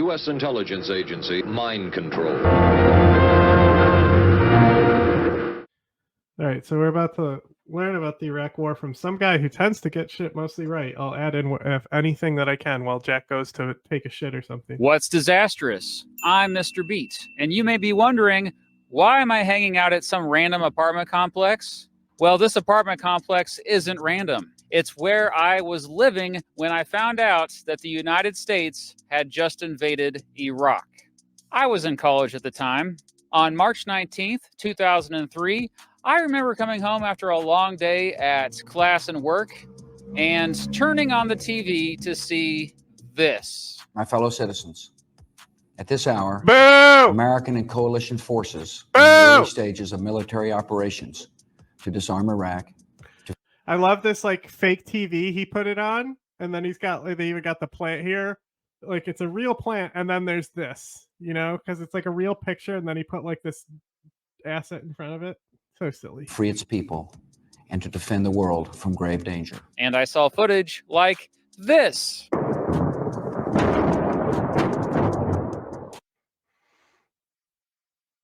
U.S. intelligence agency, mind control. All right, so we're about to learn about the Iraq War from some guy who tends to get shit mostly right. I'll add in if anything that I can while Jack goes to take a shit or something. What's disastrous? I'm Mr. Beat, and you may be wondering, why am I hanging out at some random apartment complex? Well, this apartment complex isn't random. It's where I was living when I found out that the United States had just invaded Iraq. I was in college at the time. On March 19th, 2003, I remember coming home after a long day at class and work and turning on the TV to see this. My fellow citizens, at this hour, Boo! American and coalition forces are in the early stages of military operations to disarm Iraq. I love this like fake TV he put it on, and then he's got they even got the plant here, like it's a real plant, and then there's this, you know, because it's like a real picture, and then he put like this asset in front of it. So silly. Free its people and to defend the world from grave danger. And I saw footage like this.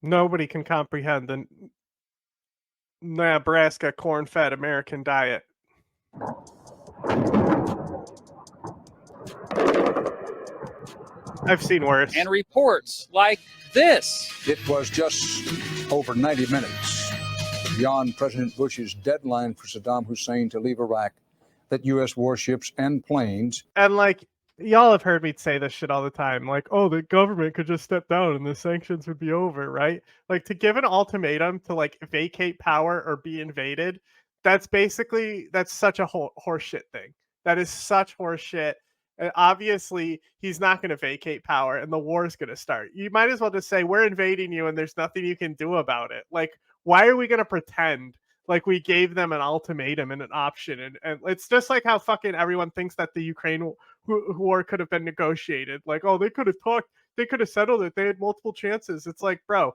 Nobody can comprehend the Nebraska corn-fed American diet. I've seen worse. And reports like this. It was just over 90 minutes beyond President Bush's deadline for Saddam Hussein to leave Iraq that U.S. warships and planes. And like, y'all have heard me say this shit all the time. Like, oh, the government could just step down and the sanctions would be over, right? Like, to give an ultimatum to like vacate power or be invaded, that's such a horseshit thing. That is such horseshit. And obviously, he's not going to vacate power and the war is going to start. You might as well just say, we're invading you and there's nothing you can do about it. Like, why are we going to pretend like we gave them an ultimatum and an option? And it's just like how fucking everyone thinks that the Ukraine war could have been negotiated. Like, oh, they could have talked, they could have settled it. They had multiple chances. It's like, bro,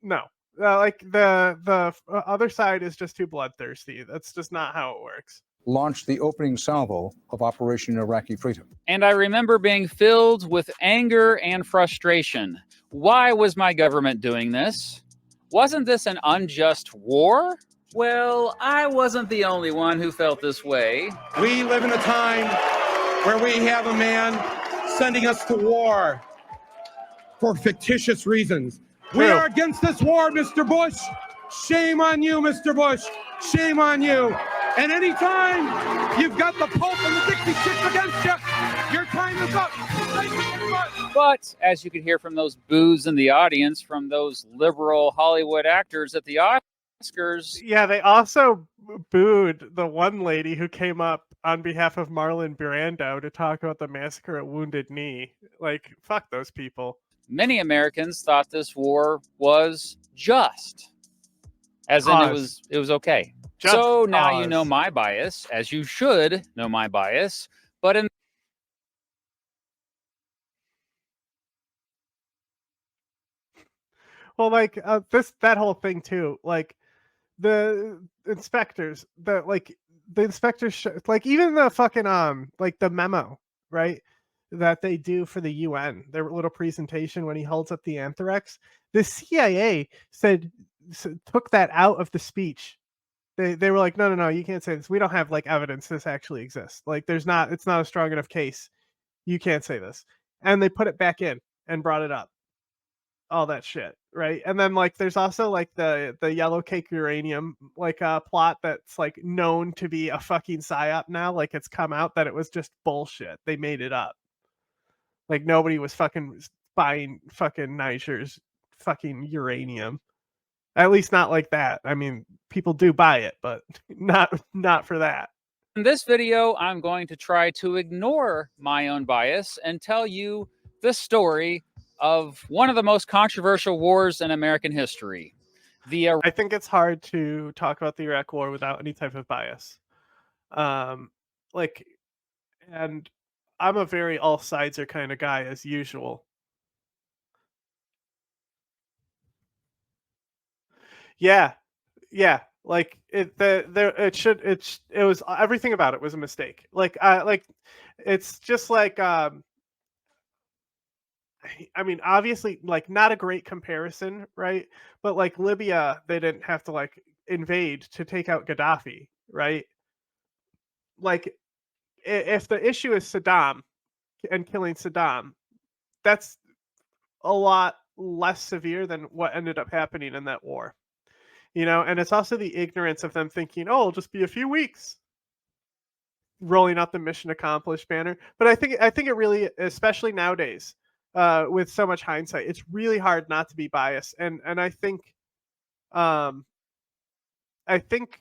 no. Like the other side is just too bloodthirsty. That's just not how it works. Launched the opening salvo of Operation Iraqi Freedom. And I remember being filled with anger and frustration. Why was my government doing this? Wasn't this an unjust war? Well, I wasn't the only one who felt this way. We live in a time where we have a man sending us to war for fictitious reasons. We are against this war, Mr. Bush. Shame on you, Mr. Bush. Shame on you. And anytime you've got the Pope and the Dixie Chicks against you, your time is up. Thank you very much. But as you can hear from those boos in the audience, from those liberal Hollywood actors at the Oscars. Yeah, they also booed the one lady who came up on behalf of Marlon Brando to talk about the massacre at Wounded Knee. Like, fuck those people. Many Americans thought this war was just. As in it was okay. Just so now cause. You know my bias, as you should know my bias. But in well, like that whole thing too. Like the inspectors, the inspectors, like even the fucking like the memo, right? That they do for the UN, their little presentation when he holds up the anthrax. The CIA took that out of the speech. They were like, no, you can't say this. We don't have like evidence this actually exists. Like it's not a strong enough case. You can't say this. And they put it back in and brought it up. All that shit, right? And then like there's also like the yellow cake uranium like plot that's like known to be a fucking psyop now. Like it's come out that it was just bullshit. They made it up. Like nobody was fucking buying fucking Niger's fucking uranium. At least not like that. I mean, people do buy it, but not for that. In this video, I'm going to try to ignore my own bias and tell you the story of one of the most controversial wars in American history. I think it's hard to talk about the Iraq War without any type of bias. And I'm a very all sides are kind of guy as usual. Yeah. Like it was everything about it was a mistake. It's just like I mean, obviously, like, not a great comparison, right? But like Libya, they didn't have to like invade to take out Gaddafi, right? Like, if the issue is Saddam and killing Saddam, that's a lot less severe than what ended up happening in that war. And it's also the ignorance of them thinking, oh, it'll just be a few weeks, rolling out the mission accomplished banner. But I think it really, especially nowadays, with so much hindsight, it's really hard not to be biased. And um I think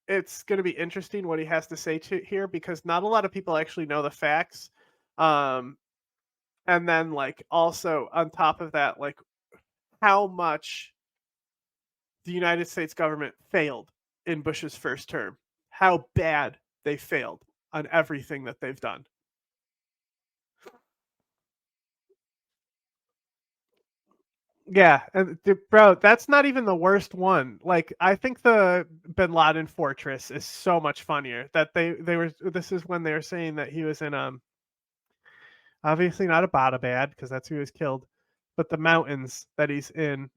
it's going to be interesting what he has to say here, because not a lot of people actually know the facts. Um and then, like, also on top of that, like, how much the United States government failed in Bush's first term, how bad they failed on everything that they've done. Yeah, and bro, that's not even the worst one. Like, I think the Bin Laden fortress is so much funnier. That they were. This is when they were saying that he was in obviously not Abbottabad, because that's who was killed, but the mountains that he's in.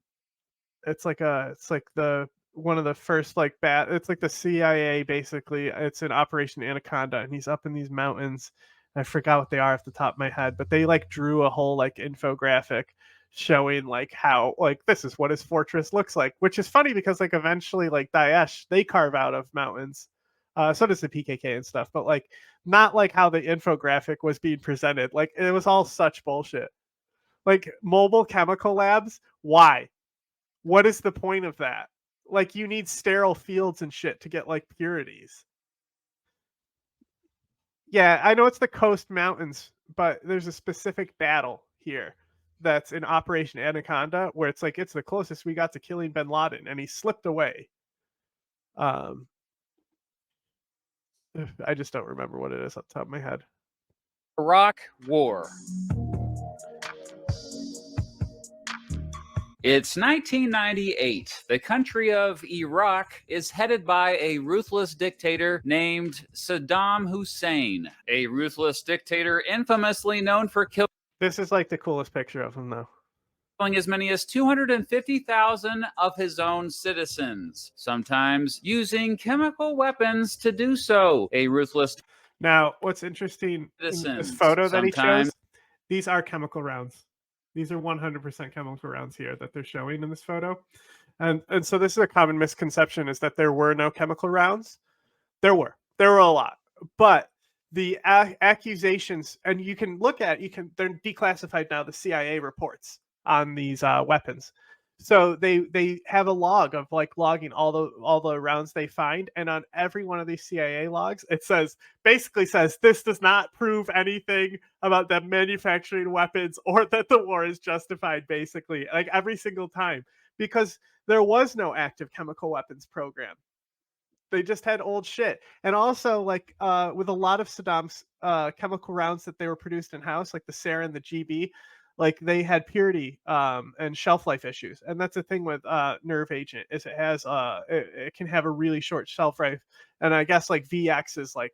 It's like the one of the first, like, bad. It's like the CIA basically. It's an Operation Anaconda, and he's up in these mountains. I forgot what they are off the top of my head, but they like drew a whole like infographic showing like how, like, this is what his fortress looks like, which is funny because like eventually, like, Daesh, they carve out of mountains. So does the PKK and stuff, but like not like how the infographic was being presented. Like, it was all such bullshit. Like, mobile chemical labs, why? What is the point of that? Like, you need sterile fields and shit to get like purities. Yeah, I know it's the coast mountains, but there's a specific battle here that's in Operation Anaconda where it's like it's the closest we got to killing Bin Laden, and he slipped away. Um, I just don't remember what it is off the top of my head. Iraq War. It's 1998. The country of Iraq is headed by a ruthless dictator named Saddam Hussein, a ruthless dictator infamously known for killing This is like the coolest picture of him, though. as many as 250,000 of his own citizens, sometimes using chemical weapons to do so. A ruthless Now, what's interesting in this citizens, photo that he sometimes shows, these are chemical rounds. These are 100% chemical rounds here that they're showing in this photo. And so this is a common misconception, is that there were no chemical rounds. There were a lot, but the accusations, and you can look at, they're declassified now, the CIA reports on these weapons. So they have a log of like logging all the rounds they find, and on every one of these CIA logs, it basically says this does not prove anything about them manufacturing weapons or that the war is justified. Basically, like every single time, because there was no active chemical weapons program. They just had old shit. And also, like, with a lot of Saddam's chemical rounds that they were produced in house, like the sarin, the GB, like they had purity and shelf life issues. And that's the thing with nerve agent, is it has it can have a really short shelf life. And I guess like VX is like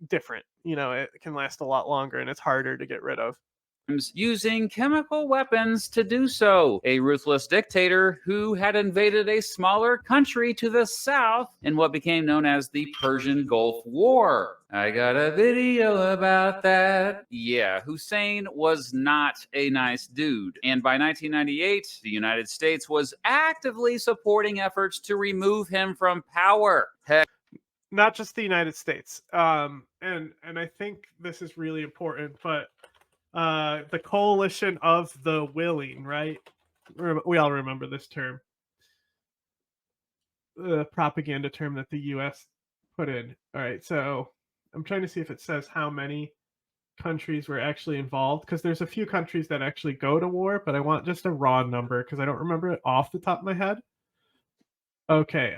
different. It can last a lot longer and it's harder to get rid of. Using chemical weapons to do so. A ruthless dictator who had invaded a smaller country to the south in what became known as the Persian Gulf War. I got a video about that. Yeah, Hussein was not a nice dude. And by 1998, the United States was actively supporting efforts to remove him from power. Heck, not just the United States. And I think this is really important, but the coalition of the willing, right? We all remember this term, the propaganda term that the U.S. put in. All right, so I'm trying to see if it says how many countries were actually involved, because there's a few countries that actually go to war, but I want just a raw number because I don't remember it off the top of my head. Okay,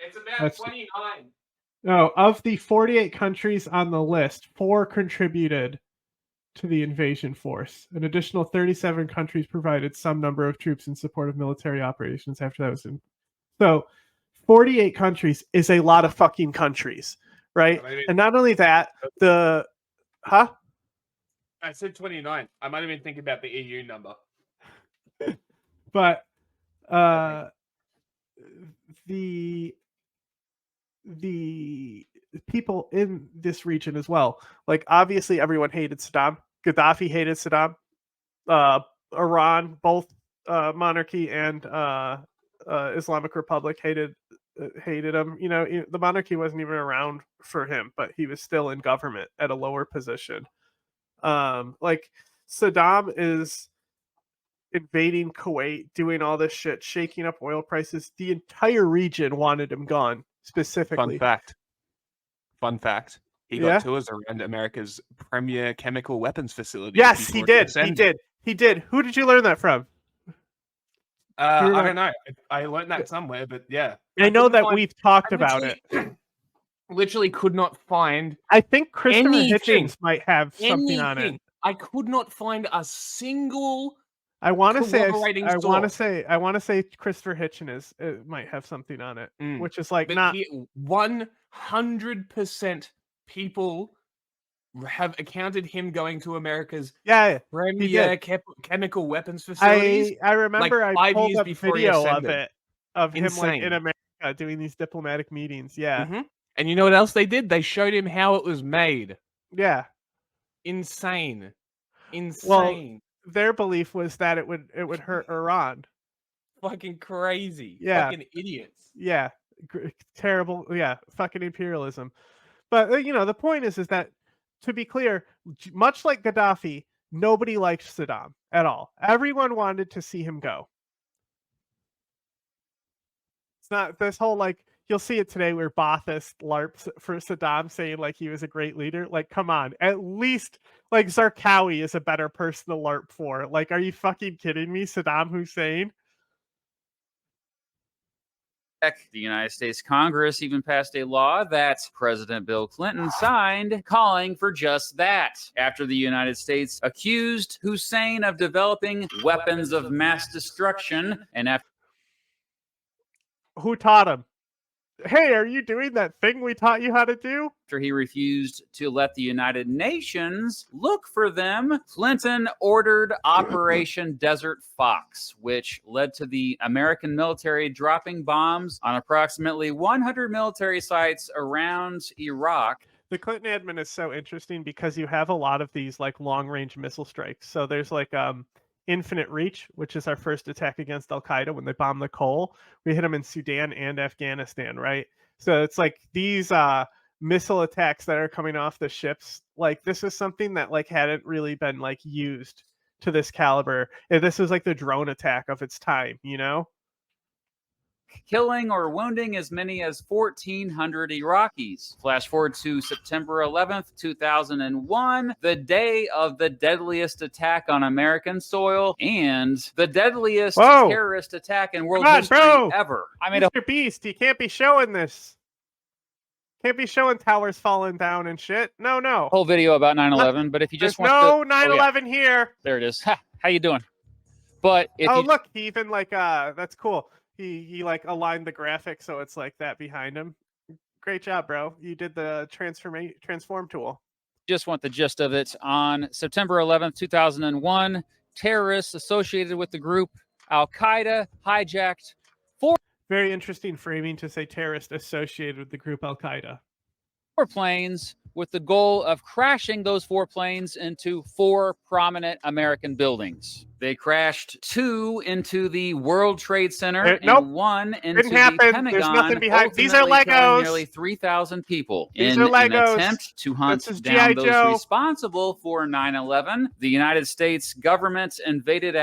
it's about 29. No, of the 48 countries on the list, 4 contributed to the invasion force. An additional 37 countries provided some number of troops in support of military operations after that was in. So 48 countries is a lot of fucking countries, right? And not only that, I said 29. I might have been thinking about the EU number. But the people in this region as well, like obviously everyone hated Saddam. Gaddafi hated Saddam. Iran, both monarchy and Islamic Republic hated him. You know, the monarchy wasn't even around for him, but he was still in government at a lower position. Like Saddam is invading Kuwait, doing all this shit, shaking up oil prices. The entire region wanted him gone, specifically. Fun fact. He got tours around America's premier chemical weapons facility. Yes, he did. He did. Who did you learn that from? I don't know. I learned that somewhere, but yeah. I know that we've talked about it. Literally could not find. I think Christopher Hitchens might have something on it. I could not find a single. I want to say Christopher Hitchens might have something on it, which is like, but not 100% people have accounted him going to America's premier chemical weapons facilities. I remember like I pulled up video of it of him like in America doing these diplomatic meetings. Yeah. Mm-hmm. And you know what else they did? They showed him how it was made. Yeah. Insane. Well, their belief was that it would hurt Iran. Fucking crazy. Yeah. Fucking idiots. Yeah. Terrible. Yeah. Fucking imperialism. But you know, the point is that, to be clear, much like Gaddafi, nobody liked Saddam at all. Everyone wanted to see him go. It's not this whole like, you'll see it today where Ba'athist LARPs for Saddam saying like he was a great leader. Like, come on, at least like Zarqawi is a better person to LARP for. Like, are you fucking kidding me? Saddam Hussein? The United States Congress even passed a law that President Bill Clinton signed calling for just that after the United States accused Hussein of developing weapons of mass destruction. And after who taught him? Hey, are you doing that thing we taught you how to do? After he refused to let the United Nations look for them, Clinton ordered Operation Desert Fox, which led to the American military dropping bombs on approximately 100 military sites around Iraq. The Clinton admin is so interesting because you have a lot of these like long-range missile strikes. So there's like Infinite Reach, which is our first attack against al-Qaeda when they bombed the coal. We hit them in Sudan and Afghanistan, right? So it's like these missile attacks that are coming off the ships. Like, this is something that like hadn't really been like used to this caliber. This was like the drone attack of its time, you know? Killing or wounding as many as 1,400 Iraqis. Flash forward to September 11th, 2001, the day of the deadliest attack on American soil and the deadliest terrorist attack in world history ever. I mean, Mr. Beast, you can't be showing this. Can't be showing towers falling down and shit. No. Whole video about 9/11, but if you just want no 9/11 here. There it is. Ha, how you doing? But if look, he even like that's cool. He like aligned the graphic so it's like that behind him. Great job, bro. You did the transform tool. Just want the gist of it. On September 11th, 2001, terrorists associated with the group al-Qaeda hijacked 4 very interesting framing to say terrorist associated with the group al-Qaeda. 4 planes with the goal of crashing those 4 planes into 4 prominent American buildings. They crashed 2 into the World Trade Center and 1 into the Pentagon. There's nothing behind. These are Legos. Nearly 3,000 people. These are Legos. An attempt to hunt down those responsible for 9/11, the United States government invaded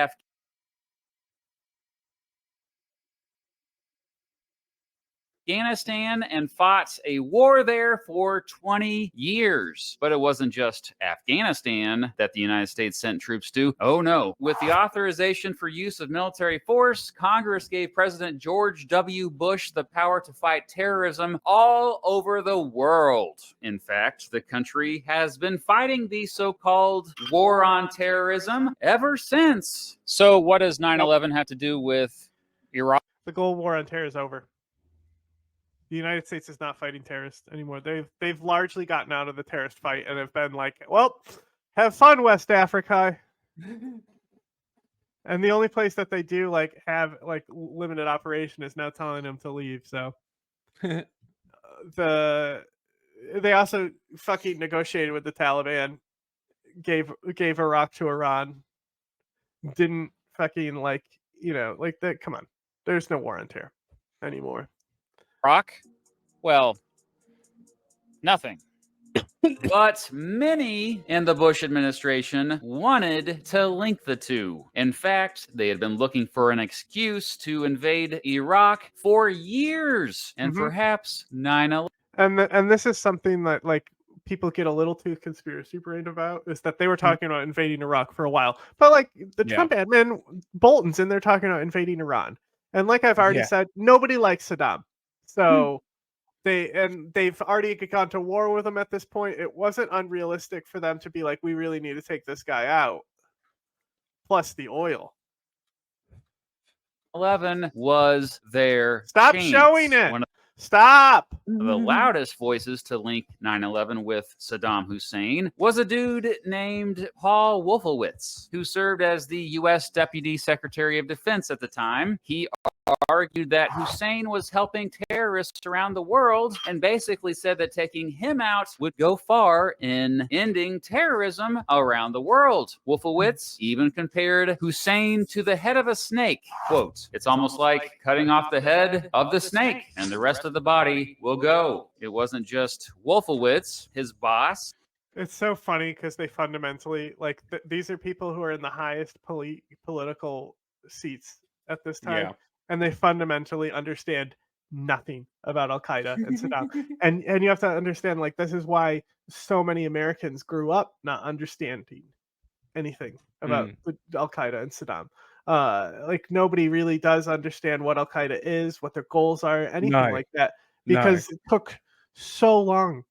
Afghanistan and fought a war there for 20 years. But it wasn't just Afghanistan that the United States sent troops to. Oh no. With the authorization for use of military force, Congress gave President George W. Bush the power to fight terrorism all over the world. In fact, the country has been fighting the so-called war on terrorism ever since. So what does 9/11 have to do with Iraq? The Cold War on terror is over. The United States is not fighting terrorists anymore. They've largely gotten out of the terrorist fight and have been like, well, Have fun, West Africa. And the only place that they do like have like limited operation is now telling them to leave. So they also fucking negotiated with the Taliban, gave Iraq to Iran, didn't fucking like like that. Come on, there's no war on terror anymore. Iraq, well, nothing. But many in the Bush administration wanted to link the two. In fact, they had been looking for an excuse to invade Iraq for years, and perhaps 9/11. And this is something that like people get a little too conspiracy brained about, is that they were talking about invading Iraq for a while, but like the Trump admin, Bolton's in there talking about invading Iran, and like I've already said, nobody likes Saddam, so. They've already gone to war with him at this point. It wasn't unrealistic for them to be like, we really need to take this guy out. Plus the oil. 11 was their Stop chance. showing it. Stop. The loudest voices to link 9/11 with Saddam Hussein was a dude named Paul Wolfowitz, who served as the U.S. Deputy Secretary of Defense at the time. He argued that Hussein was helping terrorists around the world and basically said that taking him out would go far in ending terrorism around the world. Wolfowitz even compared Hussein to the head of a snake. Quote, "It's almost like cutting off the head of the snake and the rest of the body will go." It wasn't just Wolfowitz, his boss. It's so funny because they fundamentally like these are people who are in the highest political seats at this time, and they fundamentally understand nothing about al-Qaeda and Saddam. and you have to understand, like, this is why so many Americans grew up not understanding anything about al-Qaeda and Saddam. Like nobody really does understand what al-Qaeda is, what their goals are, anything like that, because it took so long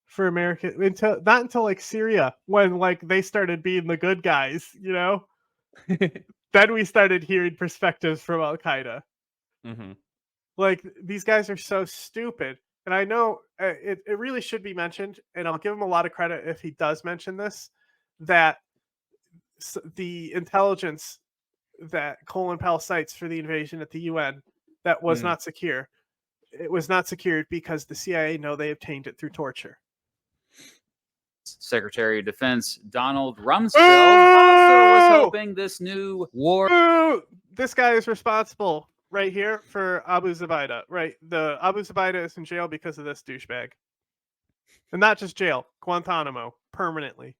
for America not until like Syria, when like they started being the good guys, then we started hearing perspectives from al-Qaeda. Like these guys are so stupid, and I know it really should be mentioned, and I'll give him a lot of credit if he does mention this, that the intelligence that Colin Powell cites for the invasion at the UN, that was not secure. It was not secured because the CIA know they obtained it through torture. Secretary of Defense Donald Rumsfeld also was hoping this new war. This guy is responsible right here for Abu Zubaydah. Right, the Abu Zubaydah is in jail because of this douchebag, and not just jail, Guantanamo permanently.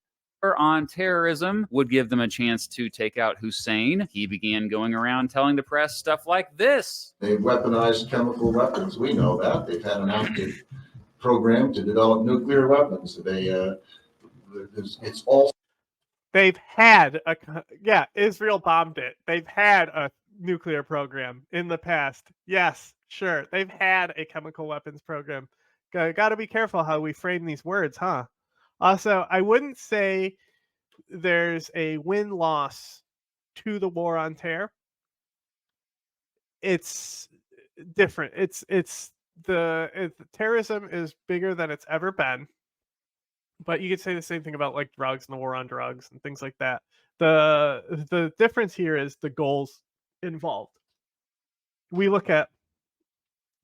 On terrorism would give them a chance to take out Hussein. He began going around telling the press stuff like this. They've weaponized chemical weapons. We know that. They've had an active program to develop nuclear weapons. It's all. They've had Israel bombed it. They've had a nuclear program in the past. Yes, sure. They've had a chemical weapons program. Got to be careful how we frame these words, huh? Also, I wouldn't say there's a win-loss to the war on terror. It's different. Terrorism is bigger than it's ever been. But you could say the same thing about like drugs and the war on drugs and things like that. The difference here is the goals involved. We look at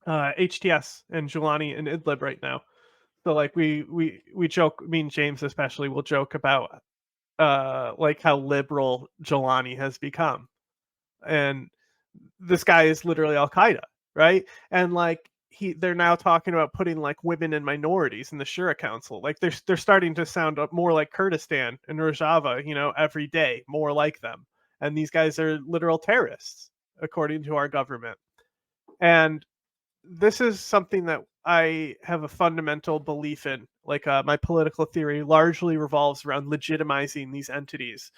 HTS and Julani and Idlib right now. So like we joke, me and James especially will joke about like how liberal Jelani has become, and this guy is literally al-Qaeda, right? And like they're now talking about putting like women and minorities in the Shura Council. Like they're starting to sound more like Kurdistan and Rojava, every day, more like them. And these guys are literal terrorists, according to our government. And this is something that I have a fundamental belief in. Like my political theory largely revolves around legitimizing these entities.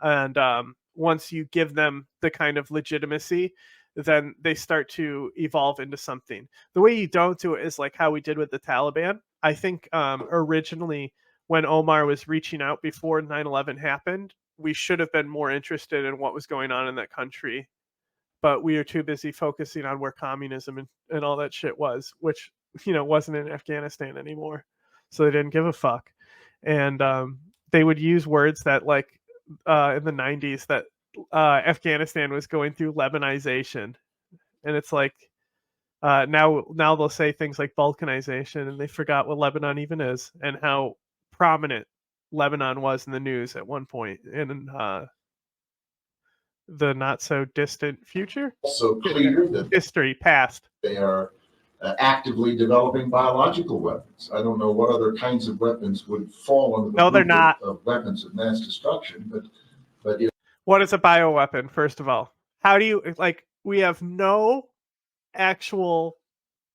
And once you give them the kind of legitimacy, then they start to evolve into something. The way you don't do it is like how we did with the Taliban. I think originally when Omar was reaching out before 9/11 happened, we should have been more interested in what was going on in that country. But we are too busy focusing on where communism and all that shit was, which, wasn't in Afghanistan anymore. So they didn't give a fuck. And they would use words that like in the 90s that Afghanistan was going through Lebanization, and it's like now they'll say things like balkanization, and they forgot what Lebanon even is and how prominent Lebanon was in the news at one point in the not so distant future. Also clear that history past. They are actively developing biological weapons. I don't know what other kinds of weapons would fall under the they're not of weapons of mass destruction, but what is a bioweapon? First of all, how do you like? We have no actual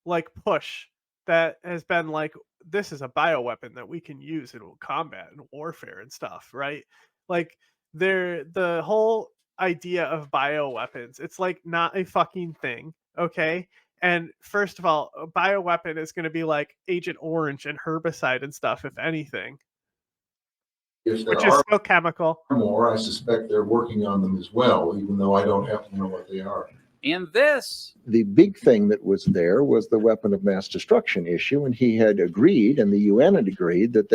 like push that has been like this is a bioweapon that we can use in combat and warfare and stuff, right? Like the whole idea of bioweapons, it's like not a fucking thing, okay? And first of all, a bioweapon is going to be like Agent Orange and herbicide and stuff, if anything. if there Which is are still chemical. more, I suspect they're working on them as well, even though I don't happen to know what they are. And this. The big thing that was there was the weapon of mass destruction issue, and he had agreed, and the UN had agreed that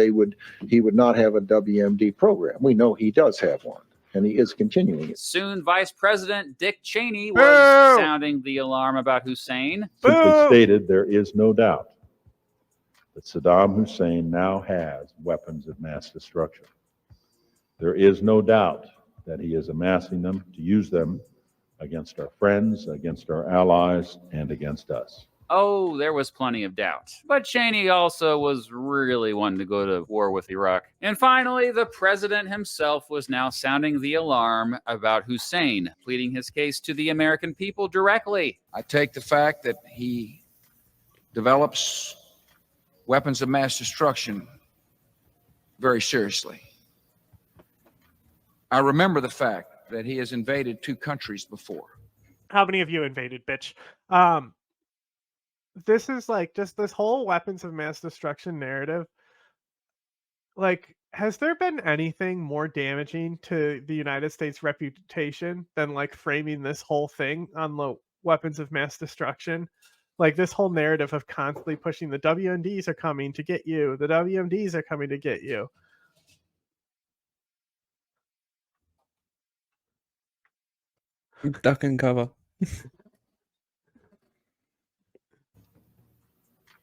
he would not have a WMD program. We know he does have one, and he is continuing it. Soon Vice President Dick Cheney was sounding the alarm about Hussein. Simply stated, there is no doubt that Saddam Hussein now has weapons of mass destruction. There is no doubt that he is amassing them to use them against our friends, against our allies, and against us. Oh, there was plenty of doubt. But Cheney also was really wanting to go to war with Iraq. And finally, the president himself was now sounding the alarm about Hussein, pleading his case to the American people directly. I take the fact that he develops weapons of mass destruction very seriously. I remember the fact that he has invaded 2 countries before. How many of you invaded, bitch? This is like just this whole weapons of mass destruction narrative. Like, has there been anything more damaging to the United States reputation than like framing this whole thing on the weapons of mass destruction? Like this whole narrative of constantly pushing the WMDs are coming to get you. The WMDs are coming to get you. Duck and cover.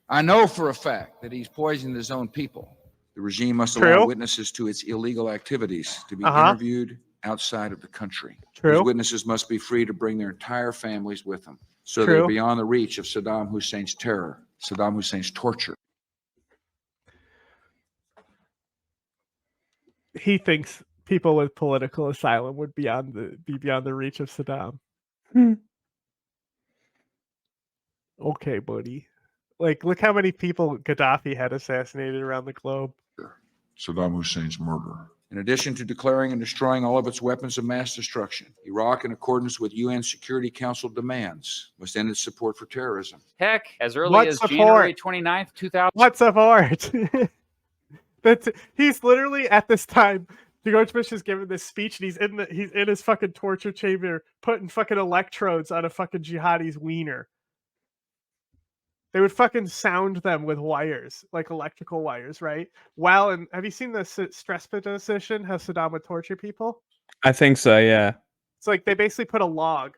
I know for a fact that he's poisoned his own people. The regime must allow witnesses to its illegal activities to be interviewed outside of the country. These witnesses must be free to bring their entire families with them, so they're beyond the reach of Saddam Hussein's terror, Saddam Hussein's torture. He thinks people with political asylum would be beyond the reach of Saddam. Okay, buddy. Like, look how many people Gaddafi had assassinated around the globe. Saddam Hussein's murder. In addition to declaring and destroying all of its weapons of mass destruction, Iraq, in accordance with UN Security Council demands, must end its support for terrorism. Heck, as early as January 29th, 2000. What support? He's literally at this time. George Bush is giving this speech, and he's in his fucking torture chamber, putting fucking electrodes on a fucking jihadi's wiener. They would fucking sound them with wires, like electrical wires, right? And have you seen the stress position? How Saddam would torture people? I think so, yeah. It's like they basically put a log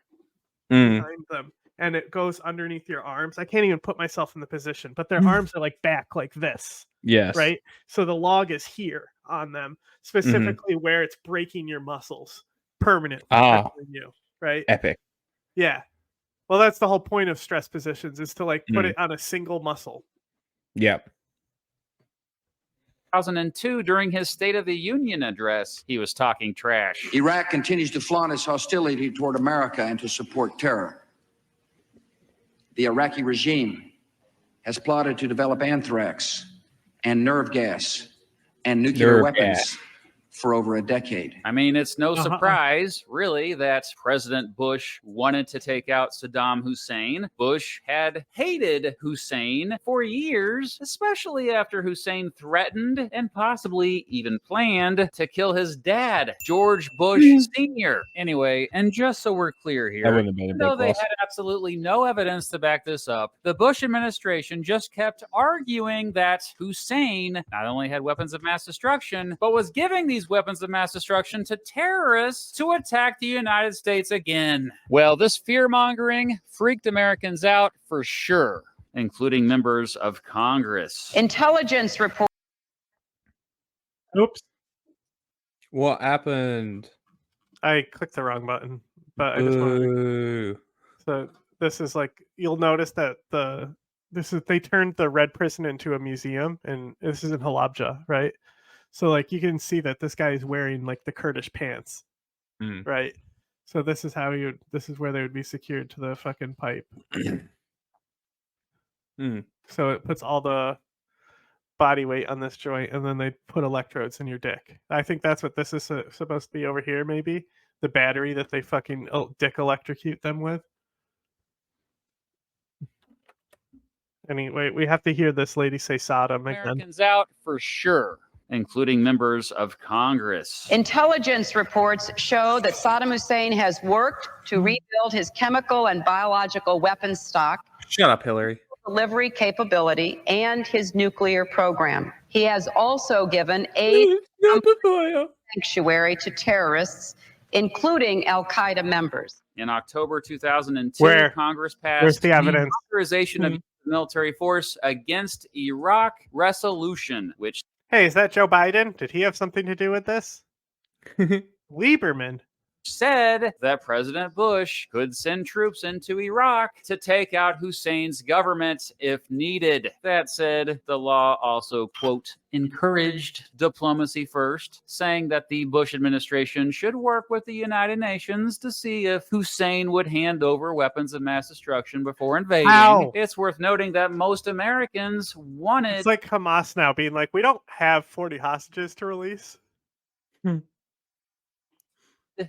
behind them, and it goes underneath your arms. I can't even put myself in the position, but their arms are like back like this. Yes. Right? So the log is here on them, specifically where it's breaking your muscles permanently. You, right? Epic. Yeah. Well, that's the whole point of stress positions, is to like put it on a single muscle. Yep. 2002, during his State of the Union address, he was talking trash. Iraq continues to flaunt its hostility toward America and to support terror. The Iraqi regime has plotted to develop anthrax and nerve gas and nuclear weapons for over a decade. I mean, it's no surprise, really, that President Bush wanted to take out Saddam Hussein. Bush had hated Hussein for years, especially after Hussein threatened and possibly even planned to kill his dad, George Bush Sr. Anyway, and just so we're clear here, even though they had absolutely no evidence to back this up, the Bush administration just kept arguing that Hussein not only had weapons of mass destruction, but was giving these weapons of mass destruction to terrorists to attack the United States again. Well, this fear-mongering freaked Americans out for sure, including members of Congress. Intelligence report. Oops. What happened? I clicked the wrong button, but I just wanted to... So this is like, you'll notice that they turned the red prison into a museum, and this is in Halabja, right? So like you can see that this guy is wearing like the Kurdish pants, right? So this is how this is where they would be secured to the fucking pipe. So it puts all the body weight on this joint, and then they put electrodes in your dick. I think that's what this is supposed to be over here, maybe the battery that they fucking dick electrocute them with. Anyway, we have to hear this lady say Sodom again. Americans out for sure, including members of Congress. Intelligence reports show that Saddam Hussein has worked to rebuild his chemical and biological weapons stock. Shut up, Hillary. Delivery capability and his nuclear program. He has also given aid sanctuary to terrorists, including al-Qaeda members. In October 2002, Congress passed the evidence? Authorization of military force against Iraq resolution, which... Hey, is that Joe Biden? Did he have something to do with this? Lieberman said that President Bush could send troops into Iraq to take out Hussein's government if needed. That said, the law also, quote, encouraged diplomacy first, saying that the Bush administration should work with the United Nations to see if Hussein would hand over weapons of mass destruction before invading. Ow. It's worth noting that most Americans wanted... It's like Hamas now being like, we don't have 40 hostages to release.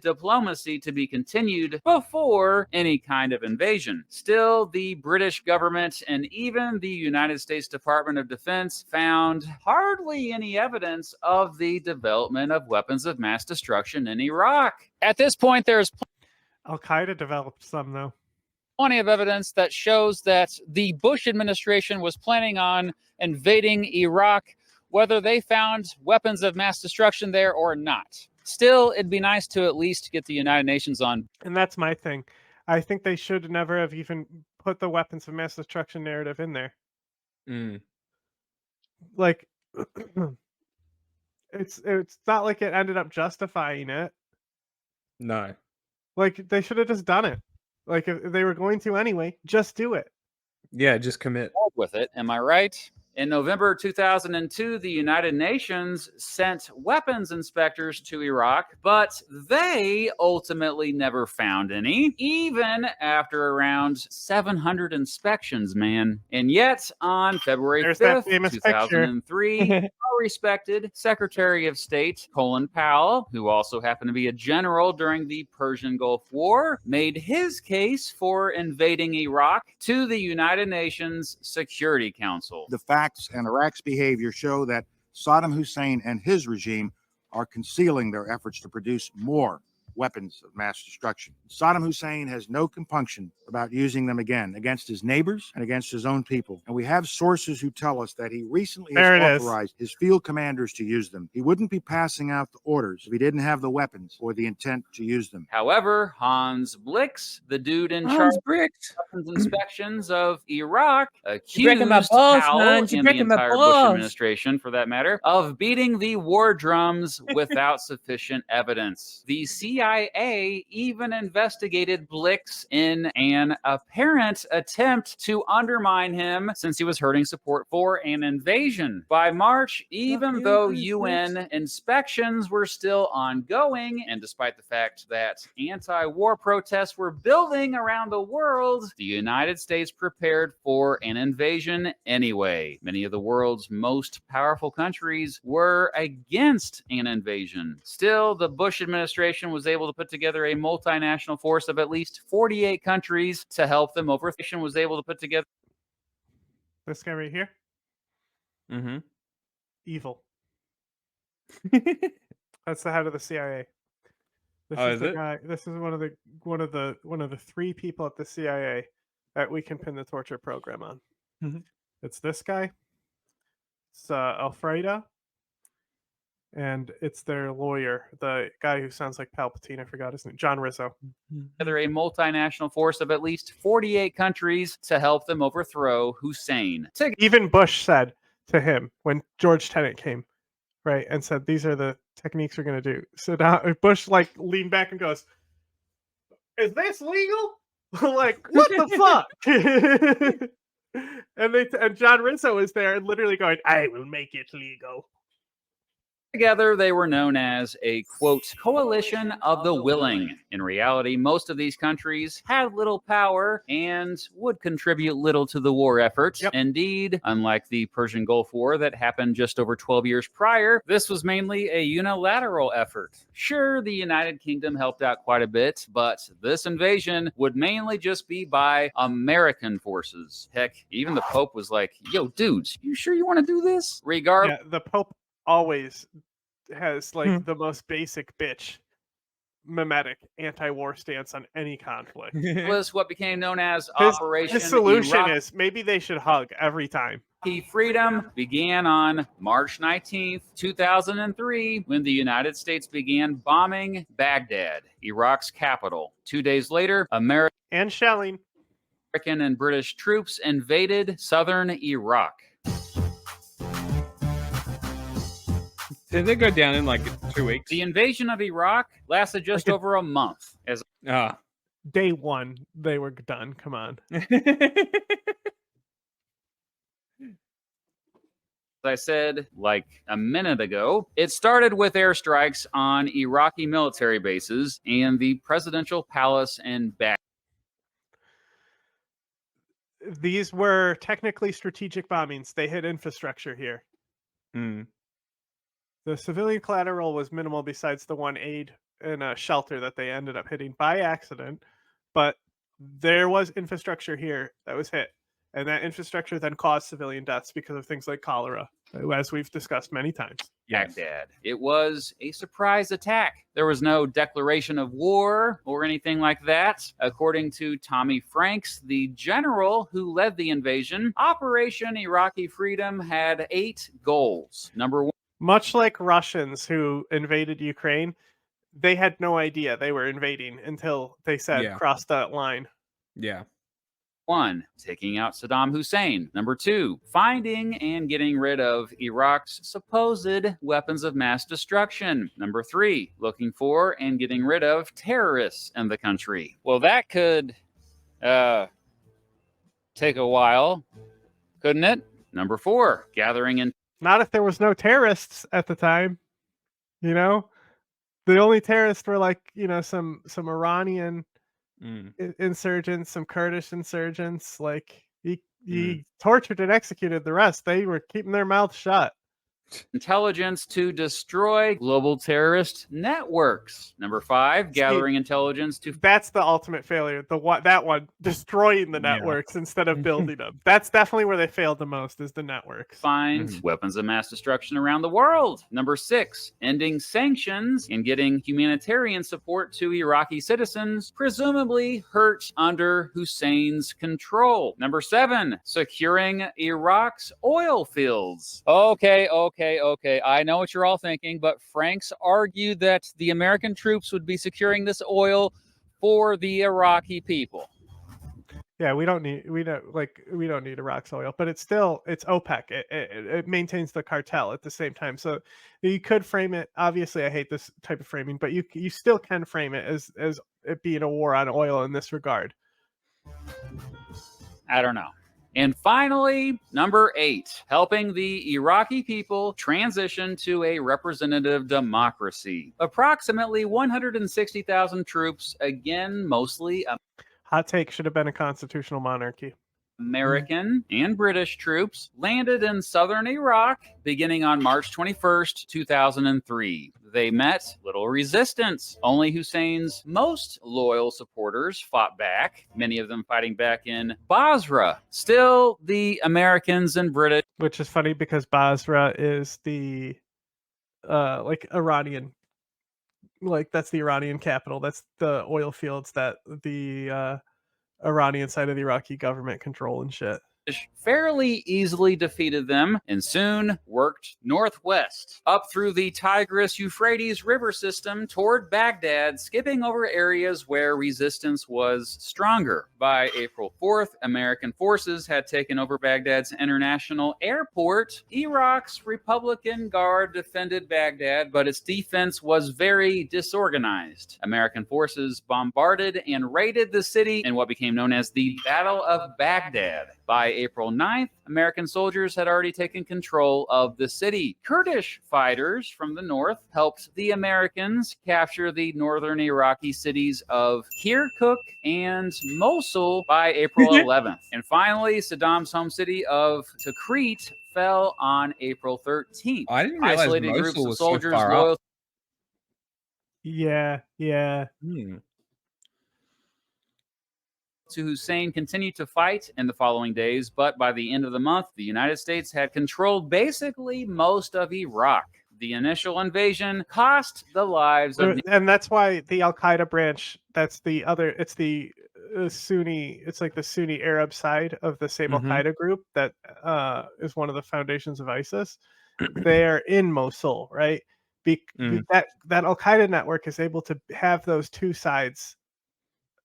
Diplomacy to be continued before any kind of invasion. Still, the British government and even the United States Department of Defense found hardly any evidence of the development of weapons of mass destruction in Iraq. At this point, there's al-Qaeda developed some, though. Plenty of evidence that shows that the Bush administration was planning on invading Iraq, whether they found weapons of mass destruction there or not. Still, it'd be nice to at least get the United Nations on. And that's my thing. I think they should never have even put the weapons of mass destruction narrative in there. Like, it's not like it ended up justifying it. No. Like, they should have just done it. Like, if they were going to anyway, just do it. Yeah, just commit. With it, am I right? In November 2002, the United Nations sent weapons inspectors to Iraq, but they ultimately never found any, even after around 700 inspections, man. And yet, on February 5th, 2003, our respected Secretary of State, Colin Powell, who also happened to be a general during the Persian Gulf War, made his case for invading Iraq to the United Nations Security Council. The facts and Iraq's behavior show that Saddam Hussein and his regime are concealing their efforts to produce more weapons of mass destruction. Saddam Hussein has no compunction about using them again against his neighbors and against his own people. And we have sources who tell us that he recently has authorized his field commanders to use them. He wouldn't be passing out the orders if he didn't have the weapons or the intent to use them. However, Hans Blix, the dude in charge of weapons inspections of Iraq, accused Powell and the entire Bush administration, for that matter, of beating the war drums without sufficient evidence. The CIA CIA even investigated Blix in an apparent attempt to undermine him since he was hurting support for an invasion. By March, even though UN inspections were still ongoing, and despite the fact that anti-war protests were building around the world, the United States prepared for an invasion anyway. Many of the world's most powerful countries were against an invasion. Still, the Bush administration was able to put together a multinational force of at least 48 countries to help them overthrow. Was able to put together this guy right here. Mm-hmm. Evil. That's the head of the CIA. This is the guy. This is one of the three people at the CIA that we can pin the torture program on. Mm-hmm. It's this guy. It's al-qeada. And it's their lawyer, the guy who sounds like Palpatine. I forgot his name. John Rizzo. Together a multinational force of at least 48 countries to help them overthrow Hussein. Even Bush said to him when George Tenet came, right, and said, "These are the techniques we're going to do." So now Bush like leaned back and goes, "Is this legal?" Like, what the fuck? and John Rizzo is there and literally going, "I will make it legal." Together, they were known as a, quote, coalition of the willing. In reality, most of these countries had little power and would contribute little to the war effort. Yep. Indeed, unlike the Persian Gulf War that happened just over 12 years prior, this was mainly a unilateral effort. Sure, the United Kingdom helped out quite a bit, but this invasion would mainly just be by American forces. Heck, even the Pope was like, "Yo, dudes, you sure you want to do this?" Regardless, yeah, the Pope always has like the most basic bitch mimetic anti-war stance on any conflict. Was what became known as Operation His solution Iraq. is maybe they should hug every time. Freedom began on March 19th, 2003, when the United States began bombing Baghdad, Iraq's capital. 2 days later, American and shelling. American and British troops invaded southern Iraq. Did they go down in like 2 weeks? The invasion of Iraq lasted just over a month. As day one, they were done. Come on. As I said like a minute ago, it started with airstrikes on Iraqi military bases and the presidential palace in Baghdad. These were technically strategic bombings. They hit infrastructure here. The civilian collateral was minimal besides the one aid and a shelter that they ended up hitting by accident. But there was infrastructure here that was hit. And that infrastructure then caused civilian deaths because of things like cholera, as we've discussed many times. Baghdad. It was a surprise attack. There was no declaration of war or anything like that. According to Tommy Franks, the general who led the invasion, Operation Iraqi Freedom had 8 goals. Number 1. Much like Russians who invaded Ukraine, they had no idea they were invading until they said cross that line. Yeah. 1. Taking out Saddam Hussein. Number 2. Finding and getting rid of Iraq's supposed weapons of mass destruction. Number 3. Looking for and getting rid of terrorists in the country. Well, that could take a while, couldn't it? Number 4. Gathering and not if there was no terrorists at the time, you know. The only terrorists were like, you know, some Iranian insurgents, some Kurdish insurgents. Like he tortured and executed the rest. They were keeping their mouths shut. Intelligence to destroy global terrorist networks. Number 5, gathering intelligence to... That's the ultimate failure. That one, destroying the networks instead of building them. That's definitely where they failed the most, is the networks. Find weapons of mass destruction around the world. Number 6, ending sanctions and getting humanitarian support to Iraqi citizens, presumably hurt under Hussein's control. Number 7, securing Iraq's oil fields. Okay. I know what you're all thinking, but Franks argued that the American troops would be securing this oil for the Iraqi people. Yeah, we don't need Iraq's oil, but it's OPEC. It maintains the cartel at the same time. So you could frame it. Obviously, I hate this type of framing, but you still can frame it as it being a war on oil in this regard. I don't know. And finally, number 8, helping the Iraqi people transition to a representative democracy. Approximately 160,000 troops, again, mostly hot take, should have been a constitutional monarchy. American and British troops landed in southern Iraq beginning on March 21st, 2003. They met little resistance. Only Hussein's most loyal supporters fought back, many of them fighting back in Basra. Still, the Americans and British... Which is funny because Basra is the Iranian, that's the Iranian capital. That's the oil fields that the Iranian side of the Iraqi government control and shit. Fairly easily defeated them and soon worked northwest up through the Tigris-Euphrates river system toward Baghdad, skipping over areas where resistance was stronger. By April 4th, American forces had taken over Baghdad's international airport. Iraq's Republican Guard defended Baghdad, but its defense was very disorganized. American forces bombarded and raided the city in what became known as the Battle of Baghdad. By April 9th, American soldiers had already taken control of the city. Kurdish fighters from the north helped the Americans capture the northern Iraqi cities of Kirkuk and Mosul by April 11th. And finally, Saddam's home city of Tikrit fell on April 13th. I didn't realize Isolated Mosul groups of was so soldiers far loyal. up. Yeah. To Hussein continued to fight in the following days, but by the end of the month, the United States had controlled basically most of Iraq. The initial invasion cost the lives of... And that's why the al-Qaeda branch, it's the Sunni, it's like the Sunni Arab side of the same al-Qaeda group that is one of the foundations of ISIS. They're in Mosul, right? That al-Qaeda network is able to have those two sides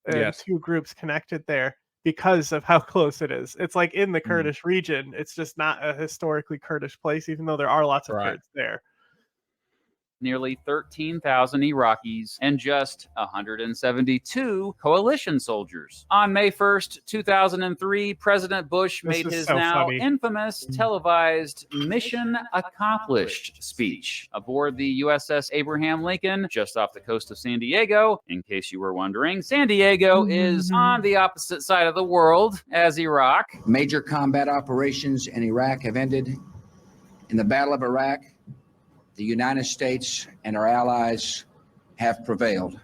and two groups connected there because of how close it is. It's like in the Kurdish region. It's just not a historically Kurdish place, even though there are lots of Kurds there. Nearly 13,000 Iraqis and just 172 coalition soldiers. On May 1st, 2003, President Bush made his now infamous televised Mission Accomplished speech aboard the USS Abraham Lincoln just off the coast of San Diego. In case you were wondering, San Diego is on the opposite side of the world as Iraq. Major combat operations in Iraq have ended. In the Battle of Iraq, the United States and our allies have prevailed.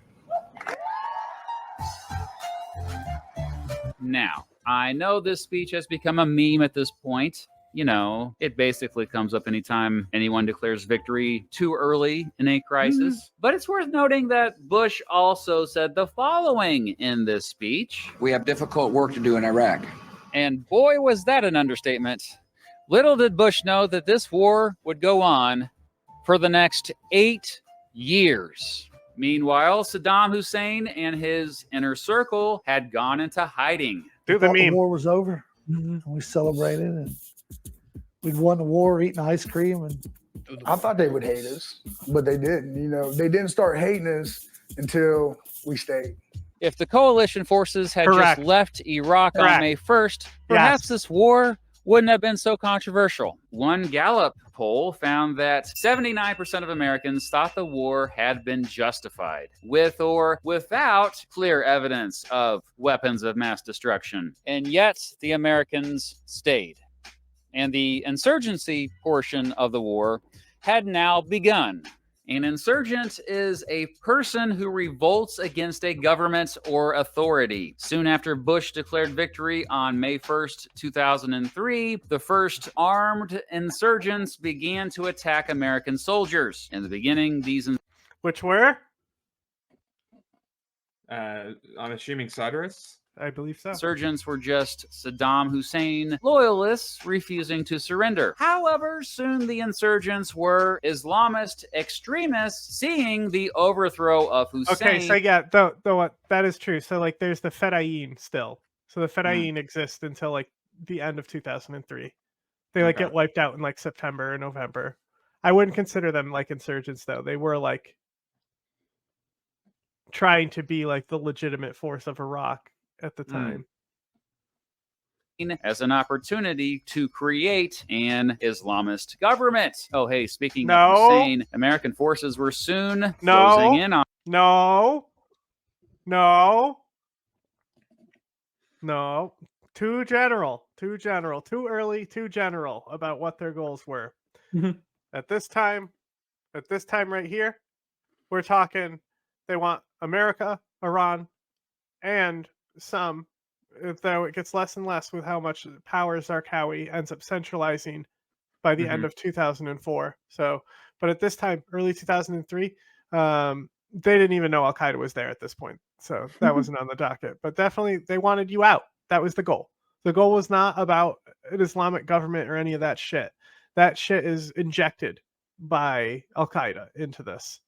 Now, I know this speech has become a meme at this point. You know, it basically comes up anytime anyone declares victory too early in a crisis. But it's worth noting that Bush also said the following in this speech. We have difficult work to do in Iraq. And boy, was that an understatement. Little did Bush know that this war would go on for the next 8 years. Meanwhile, Saddam Hussein and his inner circle had gone into hiding. The war was over. And we celebrated, and we'd won the war, eating ice cream. And I thought they would hate us, but they didn't. You know, they didn't start hating us until we stayed. If the coalition forces had just left Iraq on May 1st, perhaps this war wouldn't have been so controversial. One Gallup poll found that 79% of Americans thought the war had been justified, with or without clear evidence of weapons of mass destruction. And yet, the Americans stayed. And the insurgency portion of the war had now begun. An insurgent is a person who revolts against a government or authority. Soon after Bush declared victory on May 1st, 2003, the first armed insurgents began to attack American soldiers. In the beginning, these... Which were? I'm assuming Cyrus? I believe so. Insurgents were just Saddam Hussein loyalists refusing to surrender. However, soon the insurgents were Islamist extremists seeing the overthrow of Hussein. Okay, so yeah, though that is true. So like there's the Fedayeen still. So the Fedayeen exist until like the end of 2003. They like get wiped out in like September or November. I wouldn't consider them like insurgents though. They were like trying to be like the legitimate force of Iraq at the time. As an opportunity to create an Islamist government. Oh, hey, speaking of Hussein, American forces were soon closing in on. No. Too general, too early, too general about what their goals were. At this time right here, we're talking they want America, Iran, and some, though it gets less and less with how much power Zarqawi ends up centralizing by the end of 2004. So, but at this time, early 2003, they didn't even know al-Qaeda was there at this point. So that wasn't on the docket. But definitely, they wanted you out. That was the goal. The goal was not about an Islamic government or any of that shit. That shit is injected by al-Qaeda into this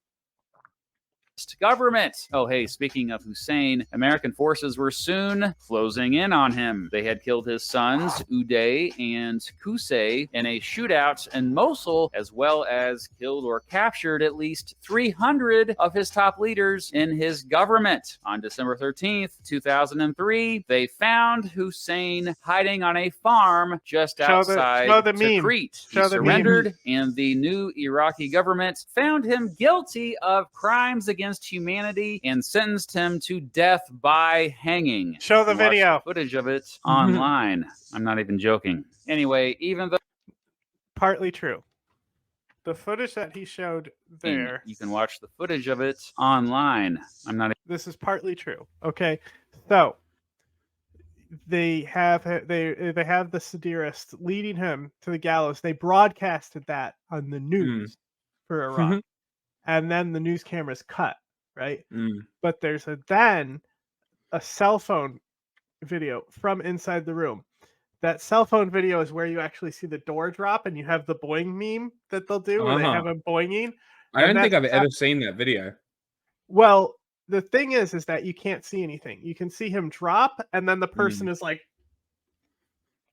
government. Oh, hey, speaking of Hussein, American forces were soon closing in on him. They had killed his sons, Uday and Qusay, in a shootout in Mosul, as well as killed or captured at least 300 of his top leaders in his government. On December 13th, 2003, they found Hussein hiding on a farm just outside Tikrit. He surrendered, and the new Iraqi government found him guilty of crimes against humanity and sentenced him to death by hanging. Show the video. Footage of it online. I'm not even joking. Anyway, even though partly true, the footage that he showed there, you can watch the footage of it online. I'm not. This is partly true. Okay, so they have the satirist leading him to the gallows. They broadcasted that on the news for Iraq, and then the news cameras cut. Right, but there's then a cell phone video from inside the room. That cell phone video is where you actually see the door drop, and you have the boing meme that they'll do where they have him boinging. I don't think I've ever seen that video. Well, the thing is that you can't see anything. You can see him drop, and then the person is like,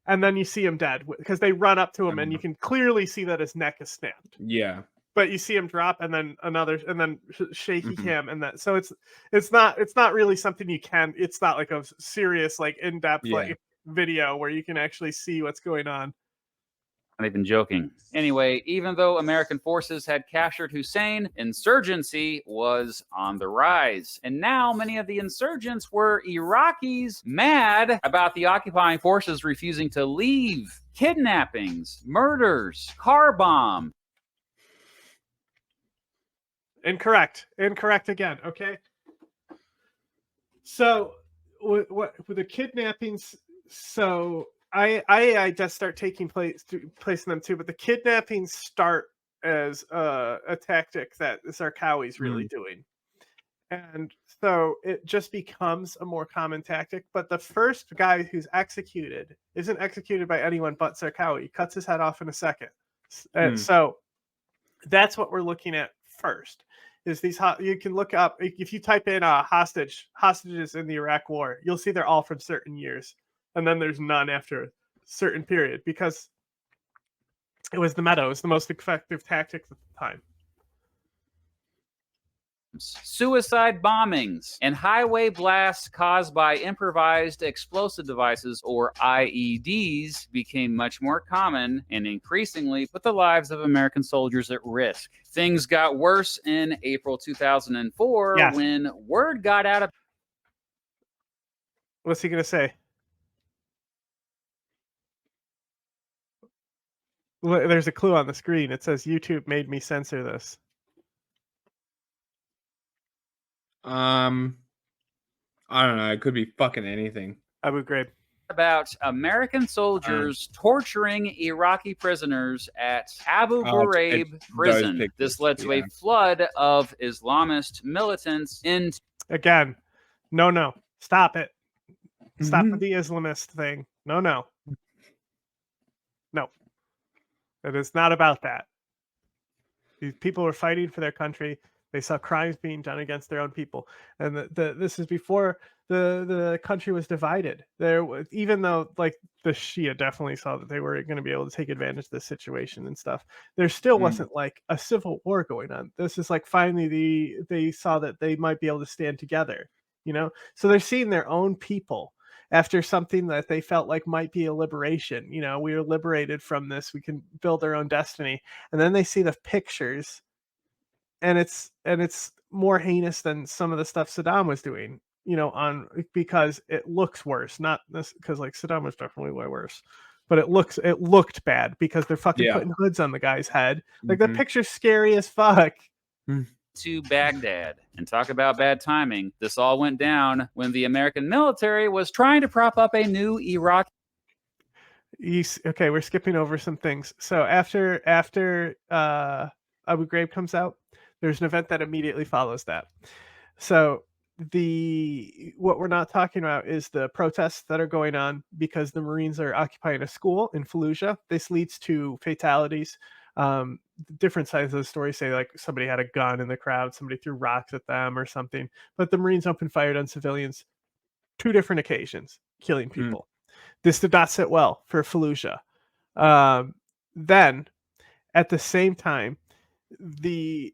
and then you see him dead because they run up to him, and you can clearly see that his neck is snapped. Yeah. But you see him drop, and then another, and then shaky cam, and that. So it's not really something you can. It's not like a serious, like in-depth like video where you can actually see what's going on. Not even joking. Anyway, even though American forces had captured Hussein, insurgency was on the rise. And now many of the insurgents were Iraqis mad about the occupying forces refusing to leave. Kidnappings, murders, car bomb. Incorrect again. Okay. So what with the kidnappings? So I just start taking place in them too. But the kidnappings start as a tactic that Zarqawi's really doing, and so it just becomes a more common tactic. But the first guy who's executed isn't executed by anyone but Zarqawi. He cuts his head off in a second, and so that's what we're looking at first. Is these you can look up if you type in hostages in the Iraq War, you'll see they're all from certain years, and then there's none after a certain period because it was the meta. It was the most effective tactic at the time. Suicide bombings and highway blasts caused by improvised explosive devices, or IEDs, became much more common and increasingly put the lives of American soldiers at risk. Things got worse in April 2004 when word got out of... What's he going to say? There's a clue on the screen. It says YouTube made me censor this. I don't know. It could be fucking anything. Abu Ghraib. About American soldiers torturing Iraqi prisoners at Abu Ghraib prison. This led to a flood of Islamist militants in... Again, no. Stop it. Stop with the Islamist thing. No. It is not about that. These people were fighting for their country. They saw crimes being done against their own people, and this is before the country was divided. There was, even though like the Shia definitely saw that they were going to be able to take advantage of this situation and stuff, there still wasn't like a civil war going on. This is like finally they saw that they might be able to stand together, you know. So they're seeing their own people after something that they felt like might be a liberation. You know, we were liberated from this. We can build our own destiny. And then they see the pictures, and it's more heinous than some of the stuff Saddam was doing, you know, because it looks worse. Not this, because like Saddam was definitely way worse, but it looked bad because they're fucking putting hoods on the guy's head. Like the picture's scary as fuck. To Baghdad and talk about bad timing. This all went down when the American military was trying to prop up a new Iraq. Okay, we're skipping over some things. So after Abu Ghraib comes out, there's an event that immediately follows that. So what we're not talking about is the protests that are going on because the Marines are occupying a school in Fallujah. This leads to fatalities. Different sides of the story say like somebody had a gun in the crowd, somebody threw rocks at them or something, but the Marines opened fire on civilians 2 different occasions, killing people. This did not sit well for Fallujah. Then at the same time, the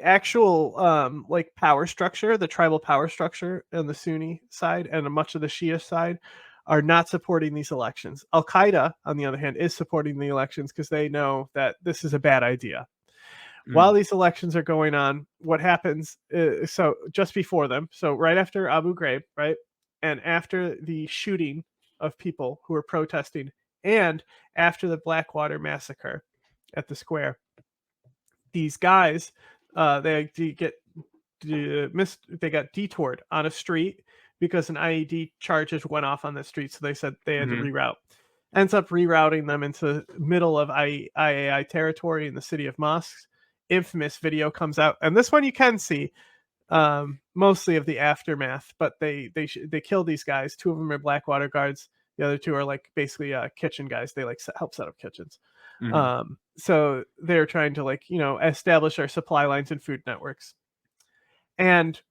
actual like power structure, the tribal power structure on the Sunni side and much of the Shia side are not supporting these elections. Al-Qaeda, on the other hand, is supporting the elections because they know that this is a bad idea. While these elections are going on, what happens is, so just before them, so right after Abu Ghraib, right, and after the shooting of people who were protesting, and after the Blackwater massacre at the square, these guys, they got detoured on a street because an IED charges went off on the street, so they said they had to reroute. Ends up rerouting them into the middle of IAI territory in the city of mosques. Infamous video comes out, and this one you can see mostly of the aftermath. But they kill these guys. 2 of them are Blackwater guards. The other 2 are like basically kitchen guys. They like help set up kitchens. So they're trying to like, you know, establish our supply lines and food networks. And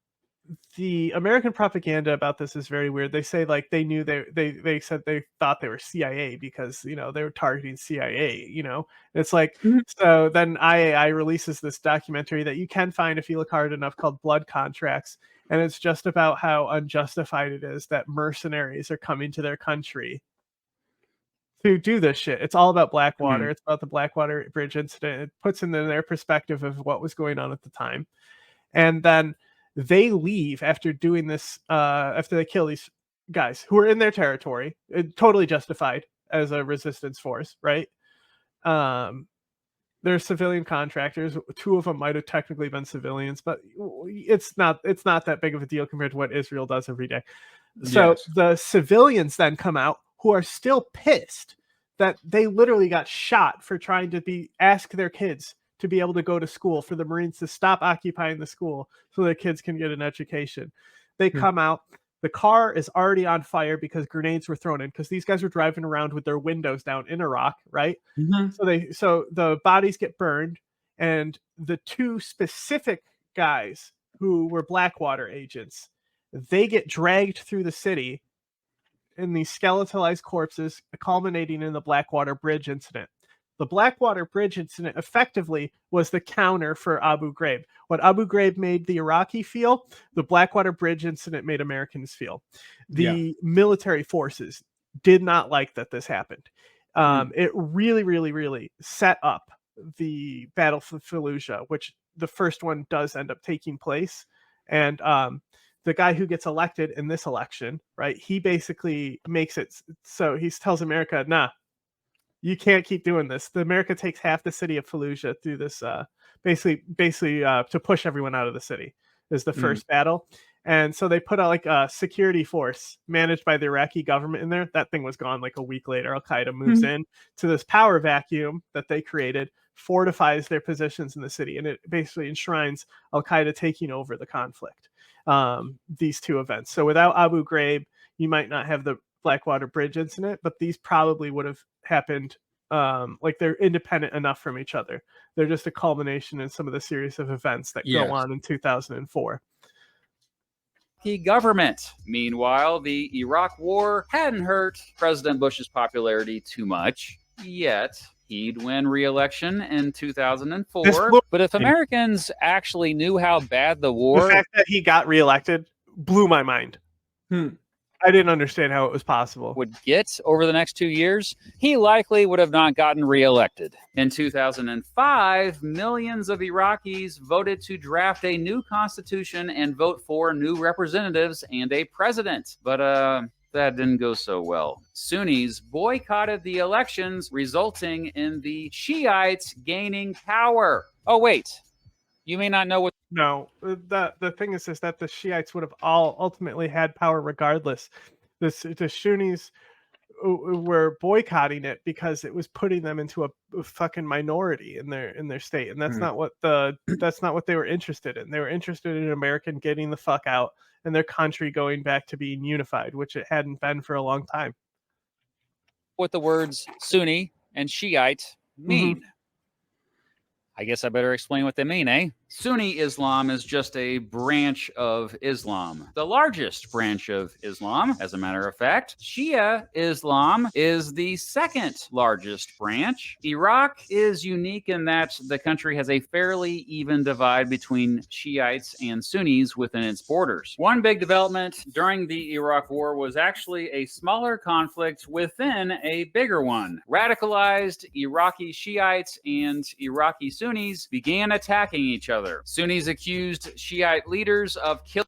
the American propaganda about this is very weird. They say like they knew they said they thought they were CIA because, you know, they were targeting CIA, you know. It's like so then IAI releases this documentary that you can find if you look hard enough called Blood Contracts, and it's just about how unjustified it is that mercenaries are coming to their country to do this shit. It's all about Blackwater. It's about the Blackwater Bridge incident. It puts into their perspective of what was going on at the time. And then they leave after doing this, after they kill these guys who are in their territory, totally justified as a resistance force, right? They're civilian contractors. 2 of them might have technically been civilians, but it's not that big of a deal compared to what Israel does every day. So the civilians then come out who are still pissed that they literally got shot for trying to ask their kids to be able to go to school, for the Marines to stop occupying the school so their kids can get an education. They come out, the car is already on fire because grenades were thrown in, because these guys were driving around with their windows down in Iraq, right? So the bodies get burned, and the 2 specific guys who were Blackwater agents, they get dragged through the city in these skeletalized corpses, culminating in the Blackwater Bridge incident. The Blackwater Bridge incident effectively was the counter for Abu Ghraib. What Abu Ghraib made the Iraqi feel, the Blackwater Bridge incident made Americans feel. The military forces did not like that this happened. It really, really, really set up the Battle for Fallujah, which the first one does end up taking place. And the guy who gets elected in this election, right, he basically makes it so he tells America, nah, you can't keep doing this. America takes half the city of Fallujah through this, basically to push everyone out of the city is the first battle. And so they put out like a security force managed by the Iraqi government in there. That thing was gone like a week later. Al-Qaeda moves in to this power vacuum that they created, fortifies their positions in the city, and it basically enshrines Al-Qaeda taking over the conflict. These 2 events. So without Abu Ghraib, you might not have the Blackwater Bridge incident, but these probably would have happened like they're independent enough from each other. They're just a culmination in some of the series of events that go on in 2004. Government. Meanwhile, the Iraq War hadn't hurt President Bush's popularity too much, yet he'd win re-election in 2004. But if Americans actually knew how bad the war... The fact that he got reelected blew my mind. I didn't understand how it was possible. ...would get over the next 2 years, he likely would have not gotten reelected. In 2005, millions of Iraqis voted to draft a new constitution and vote for new representatives and a president. But that didn't go so well. Sunnis boycotted the elections, resulting in the Shiites gaining power. Oh, wait. You may not know what... No, the thing is that the Shiites would have all ultimately had power regardless. The Sunnis were boycotting it because it was putting them into a fucking minority in their state, and that's not what they were interested in. They were interested in America getting the fuck out and their country going back to being unified, which it hadn't been for a long time. What the words Sunni and Shiite mean. I guess I better explain what they mean, eh? Sunni Islam is just a branch of Islam. The largest branch of Islam, as a matter of fact. Shia Islam is the second largest branch. Iraq is unique in that the country has a fairly even divide between Shiites and Sunnis within its borders. One big development during the Iraq War was actually a smaller conflict within a bigger one. Radicalized Iraqi Shiites and Iraqi Sunnis began attacking each other. Sunnis accused Shiite leaders of killing.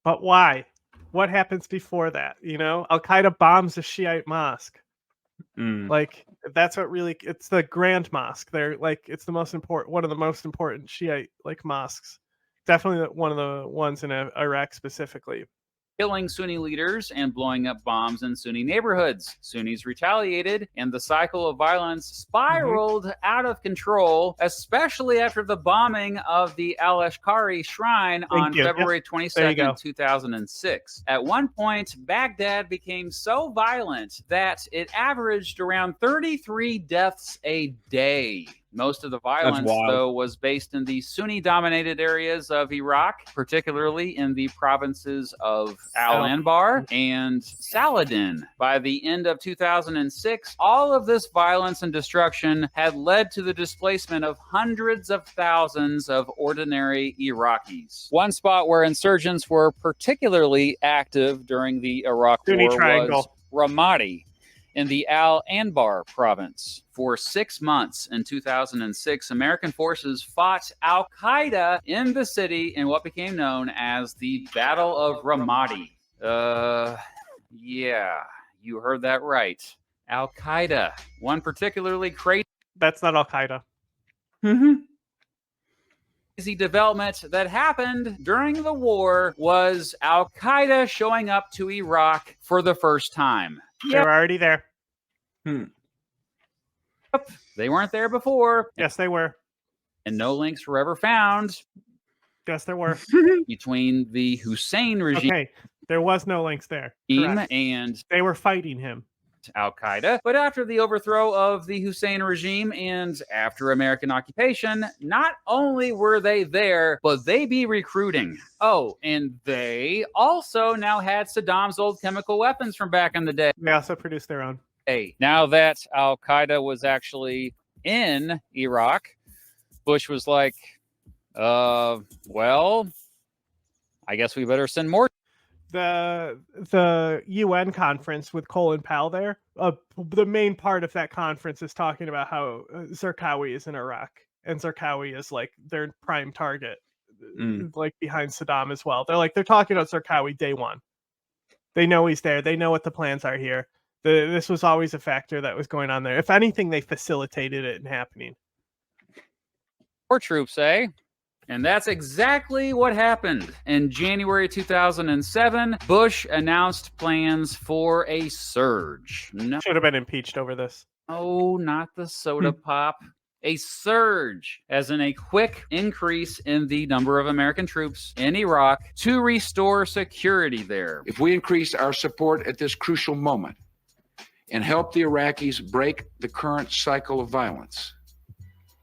But why? What happens before that? You know, al-Qaeda bombs a Shiite mosque. Like, that's what really, it's the Grand Mosque. They're like, it's the most important, one of the most important Shiite like mosques. Definitely one of the ones in Iraq specifically. Killing Sunni leaders and blowing up bombs in Sunni neighborhoods. Sunnis retaliated, and the cycle of violence spiraled out of control, especially after the bombing of the al-Ashqari shrine on February 22nd, 2006. At one point, Baghdad became so violent that it averaged around 33 deaths a day. Most of the violence, though, was based in the Sunni-dominated areas of Iraq, particularly in the provinces of Al-Anbar and Saladin. By the end of 2006, all of this violence and destruction had led to the displacement of hundreds of thousands of ordinary Iraqis. One spot where insurgents were particularly active during the Iraq War was Ramadi in the Al-Anbar province. For 6 months in 2006, American forces fought al-Qaeda in the city in what became known as the Battle of Ramadi. Yeah, you heard that right. Al-Qaeda. One particularly crazy... That's not al-Qaeda. Crazy development that happened during the war was al-Qaeda showing up to Iraq for the first time. They were already there. They weren't there before. Yes, they were. And no links were ever found. Yes, there were. Between the Hussein regime. Okay, there was no links there. And they were fighting him. Al-Qaeda. But after the overthrow of the Hussein regime and after American occupation, not only were they there, but they be recruiting. Oh, and they also now had Saddam's old chemical weapons from back in the day. They also produced their own. Hey, now that Al-Qaeda was actually in Iraq, Bush was like, well, I guess we better send more. The UN conference with Colin Powell there, the main part of that conference is talking about how Zarqawi is in Iraq, and Zarqawi is like their prime target, like behind Saddam as well. They're talking about Zarqawi day one. They know he's there. They know what the plans are here. This was always a factor that was going on there. If anything, they facilitated it in happening. More troops, eh? And that's exactly what happened. In January 2007, Bush announced plans for a surge. Should have been impeached over this. Oh, not the soda pop. A surge, as in a quick increase in the number of American troops in Iraq to restore security there. If we increase our support at this crucial moment, and help the Iraqis break the current cycle of violence,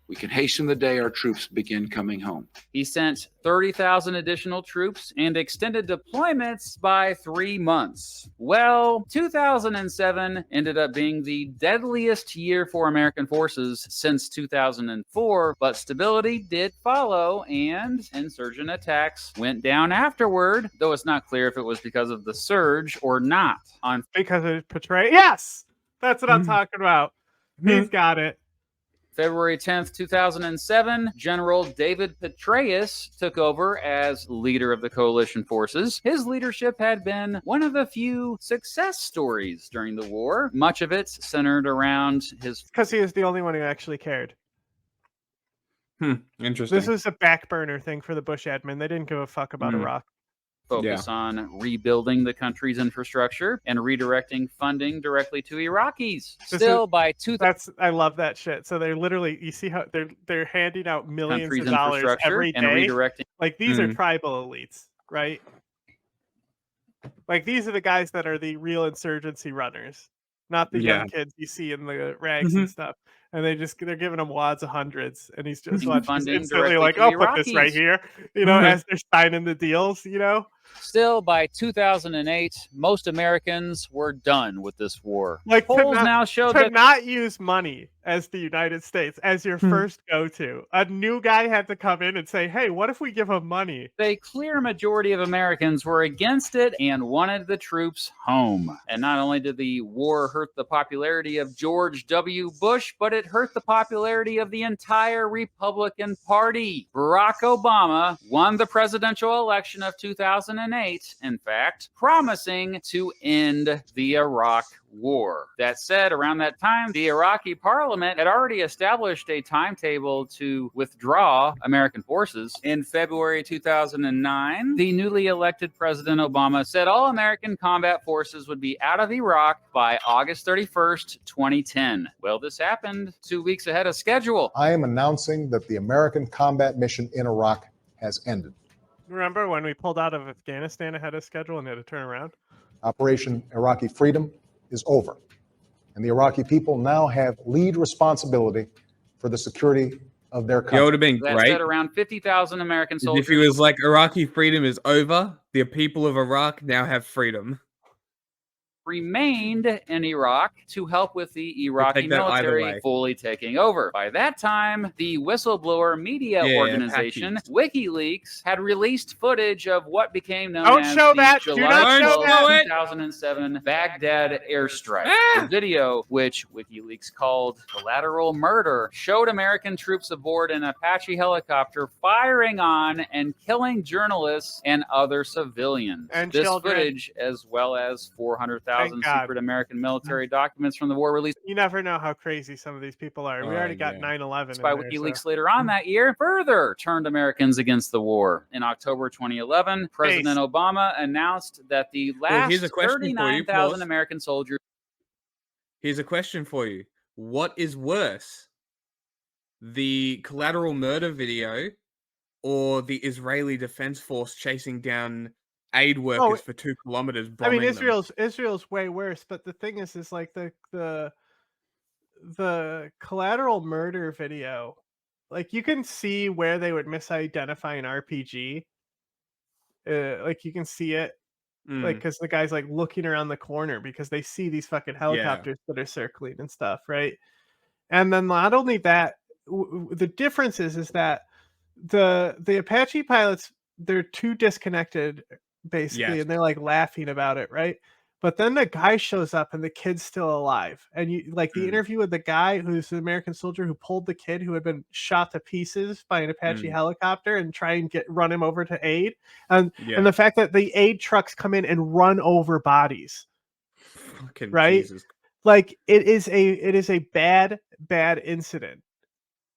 we can hasten the day our troops begin coming home. He sent 30,000 additional troops and extended deployments by 3 months. Well, 2007 ended up being the deadliest year for American forces since 2004, but stability did follow and insurgent attacks went down afterward, though it's not clear if it was because of the surge or not. Because of Petraeus? Yes! That's what I'm talking about. He's got it. February 10th, 2007, General David Petraeus took over as leader of the coalition forces. His leadership had been one of the few success stories during the war. Much of it centered around his... Because he was the only one who actually cared. Interesting. This was a back burner thing for the Bush admin. They didn't give a fuck about Iraq. Focus on rebuilding the country's infrastructure and redirecting funding directly to Iraqis. I love that shit. So they're literally, you see how they're handing out millions of dollars every day. And redirecting. Like these are tribal elites, right? Like these are the guys that are the real insurgency runners, not the young kids you see in the rags and stuff. And they're giving him wads of hundreds, and he's just instantly like, "I'll put this right here," as they're signing the deals, Still, by 2008, most Americans were done with this war. Like polls now show that not use money as the United States as your first go-to. A new guy had to come in and say, "Hey, what if we give him money?" A clear majority of Americans were against it and wanted the troops home. And not only did the war hurt the popularity of George W. Bush, but it hurt the popularity of the entire Republican Party. Barack Obama won the presidential election of 2008, in fact, promising to end the Iraq War. That said, around that time, the Iraqi parliament had already established a timetable to withdraw American forces. In February 2009, the newly elected President Obama said all American combat forces would be out of Iraq by August 31st, 2010. Well, this happened 2 weeks ahead of schedule. I am announcing that the American combat mission in Iraq has ended. Remember when we pulled out of Afghanistan ahead of schedule and had to turn around? Operation Iraqi Freedom is over, and the Iraqi people now have lead responsibility for the security of their country. It would have been That great said, around 50,000 American soldiers. if he was like, Iraqi freedom is over, the people of Iraq now have freedom. Remained in Iraq to help with the Iraqi take that either military way. fully taking over. By that time, the whistleblower media organization WikiLeaks had released footage of what became known Don't as show the that. Do July not show 12, that. 2007 Baghdad airstrike. The video, which WikiLeaks called collateral murder, showed American troops aboard an Apache helicopter firing on and killing journalists and other civilians. And this children. footage, as well as 400,000 Thank God. secret American military documents from the war released You never know how crazy some of these people are. We already got 9/11 by in there, WikiLeaks so. later on that year further turned Americans against the war. In October 2011, President Obama announced that the last here's a question for you, 39,000 Paul. American soldiers. Here's a question for you. What is worse? The collateral murder video or the Israeli Defense Force chasing down aid workers for 2 kilometers? I mean, bombing them? Israel's way worse, but the thing is like the collateral murder video, like you can see where they would misidentify an RPG. Like you can see it, like because the guy's like looking around the corner because they see these fucking helicopters that are circling and stuff, right? And then not only that, the difference is that the Apache pilots, they're too disconnected basically, and they're like laughing about it, right? But then the guy shows up and the kid's still alive, and you like the interview with the guy who's an American soldier who pulled the kid who had been shot to pieces by an Apache helicopter and try and run him over to aid, and the fact that the aid trucks come in and run over bodies. Fucking right? Jesus. Like it is a bad incident.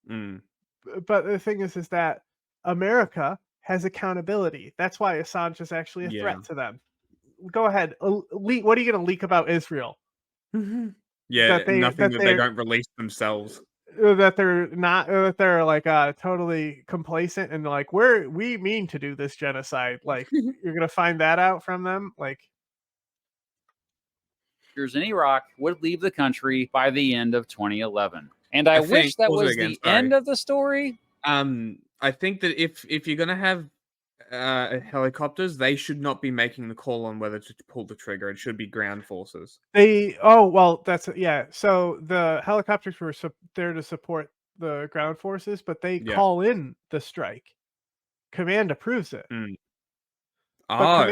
But the thing is that America has accountability. That's why Assange is actually a threat to them. Go ahead. What are you going to leak about Israel? Nothing that they don't release themselves. That they're not. That they're like totally complacent and like we mean to do this genocide. Like you're going to find that out from them. Like in Iraq would leave the country by the end of 2011. And I wish that was the end of the story. I think that if you're gonna have helicopters, they should not be making the call on whether to pull the trigger. It should be ground forces. Yeah. So the helicopters were there to support the ground forces, but they call in the strike. Command approves it. But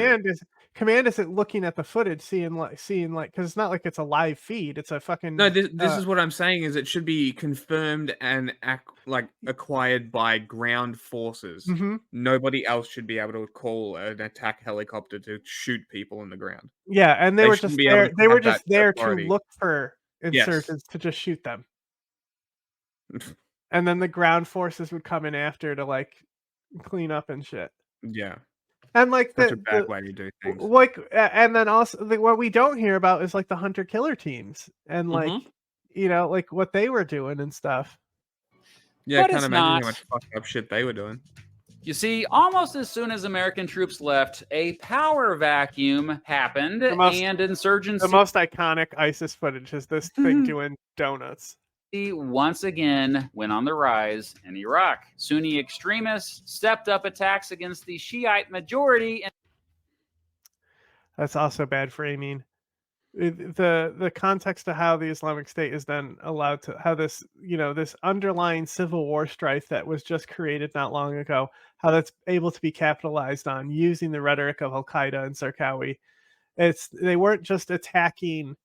command isn't looking at the footage, seeing because it's not like it's a live feed. It's a fucking No. This is what I'm saying is it should be confirmed and acquired by ground forces. Nobody else should be able to call an attack helicopter to shoot people in the ground. Yeah, and they were just there. They were just there to look for insurgents to just shoot them. And then the ground forces would come in after to like clean up and shit. Yeah. And like that's a bad way to do things. And then also what we don't hear about is like the hunter killer teams and like like what they were doing and stuff. Yeah, I can't imagine how much fucked up shit they were doing. You see, almost as soon as American troops left, a power vacuum happened, and insurgency. The most iconic ISIS footage is this thing doing donuts. Once again went on the rise in Iraq. Sunni extremists stepped up attacks against the Shiite majority. That's also bad framing. The context of how the Islamic State is then allowed to, how this, this underlying civil war strife that was just created not long ago, how that's able to be capitalized on using the rhetoric of al-Qaeda and Zarqawi. They weren't just attacking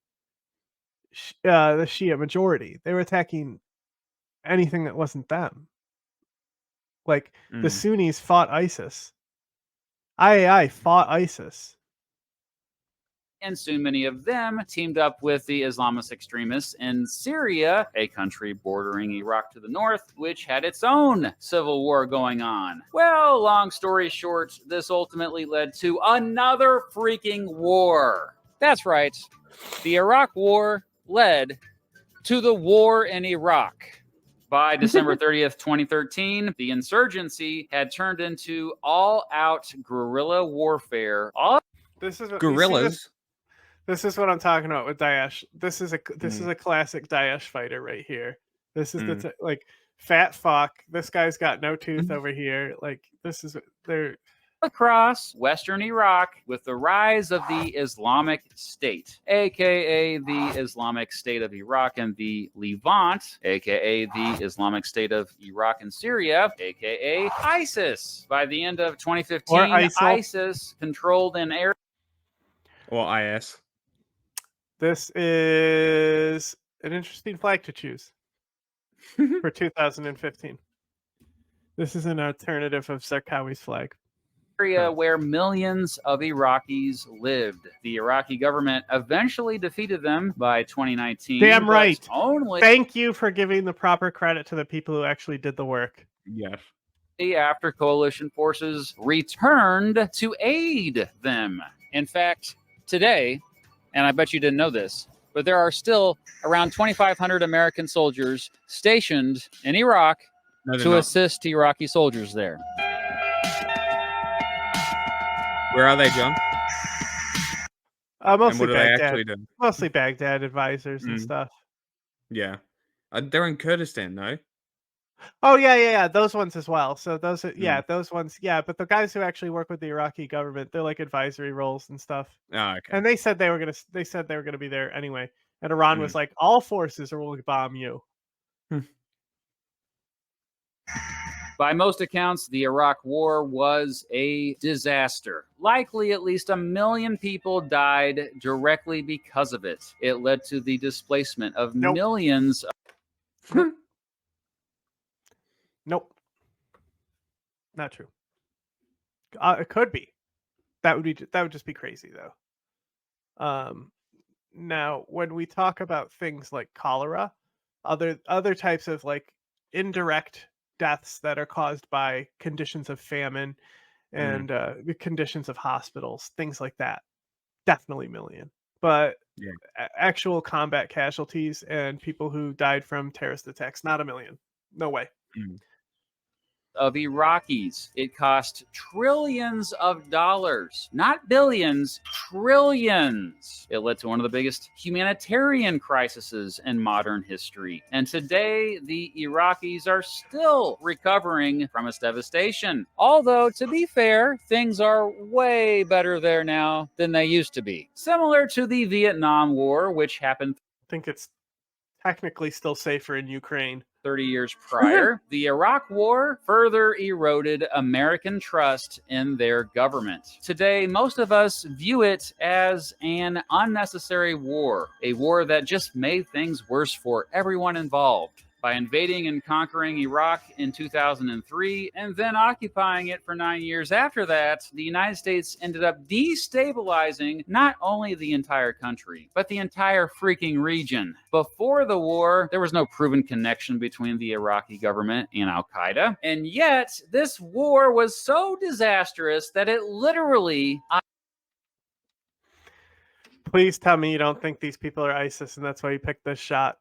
the Shia majority. They were attacking anything that wasn't them. Like the Sunnis fought ISIS. IAI fought ISIS. And soon many of them teamed up with the Islamist extremists in Syria, a country bordering Iraq to the north, which had its own civil war going on. Well, long story short, this ultimately led to another freaking war. That's right. The Iraq War led to the war in Iraq. By December 30th, 2013, the insurgency had turned into all-out guerrilla warfare. Guerrillas? This is what I'm talking about with Daesh. This is a classic Daesh fighter right here. This is like fat fuck. This guy's got no tooth over here. Like they're across Western Iraq with the rise of the Islamic State, aka the Islamic State of Iraq and the Levant, aka the Islamic State of Iraq and Syria, aka ISIS. By the end of 2015, ISIS controlled an area. Or IS. This is an interesting flag to choose for 2015. This is an alternative of Zarqawi's flag. Area where millions of Iraqis lived. The Iraqi government eventually defeated them by 2019. Damn right. Only Thank you for giving the proper credit to the people who actually did the work. Yes. After coalition forces returned to aid them. In fact, today, and I bet you didn't know this, but there are still around 2,500 American soldiers stationed in Iraq to assist Iraqi soldiers there. Where are they, John? Mostly what do Baghdad. they actually do? Mostly Baghdad advisors and stuff. Yeah. They're in Kurdistan, no? Oh yeah, those ones as well. So those those ones, but the guys who actually work with the Iraqi government, they're like advisory roles and stuff. Oh, okay. And they said they were gonna be there anyway. And Iran was like, all forces will bomb you. By most accounts, the Iraq War was a disaster. Likely at least 1 million people died directly because of it. It led to the displacement of millions of Nope. Not true. It could be. That would just be crazy though. Now when we talk about things like cholera, other types of like indirect deaths that are caused by conditions of famine and the conditions of hospitals, things like that, definitely million. But actual combat casualties and people who died from terrorist attacks, not 1 million. No way. of Iraqis. It cost trillions of dollars, not billions, trillions. It led to one of the biggest humanitarian crises in modern history. And today, the Iraqis are still recovering from its devastation. Although, to be fair, things are way better there now than they used to be. Similar to the Vietnam War, which happened, I think it's technically still safer in Ukraine. 30 years prior. The Iraq War further eroded American trust in their government. Today, most of us view it as an unnecessary war, a war that just made things worse for everyone involved. By invading and conquering Iraq in 2003 and then occupying it for 9 years after that, the United States ended up destabilizing not only the entire country, but the entire freaking region. Before the war, there was no proven connection between the Iraqi government and al-Qaeda, and yet this war was so disastrous that it literally... Please tell me you don't think these people are ISIS and that's why you picked this shot.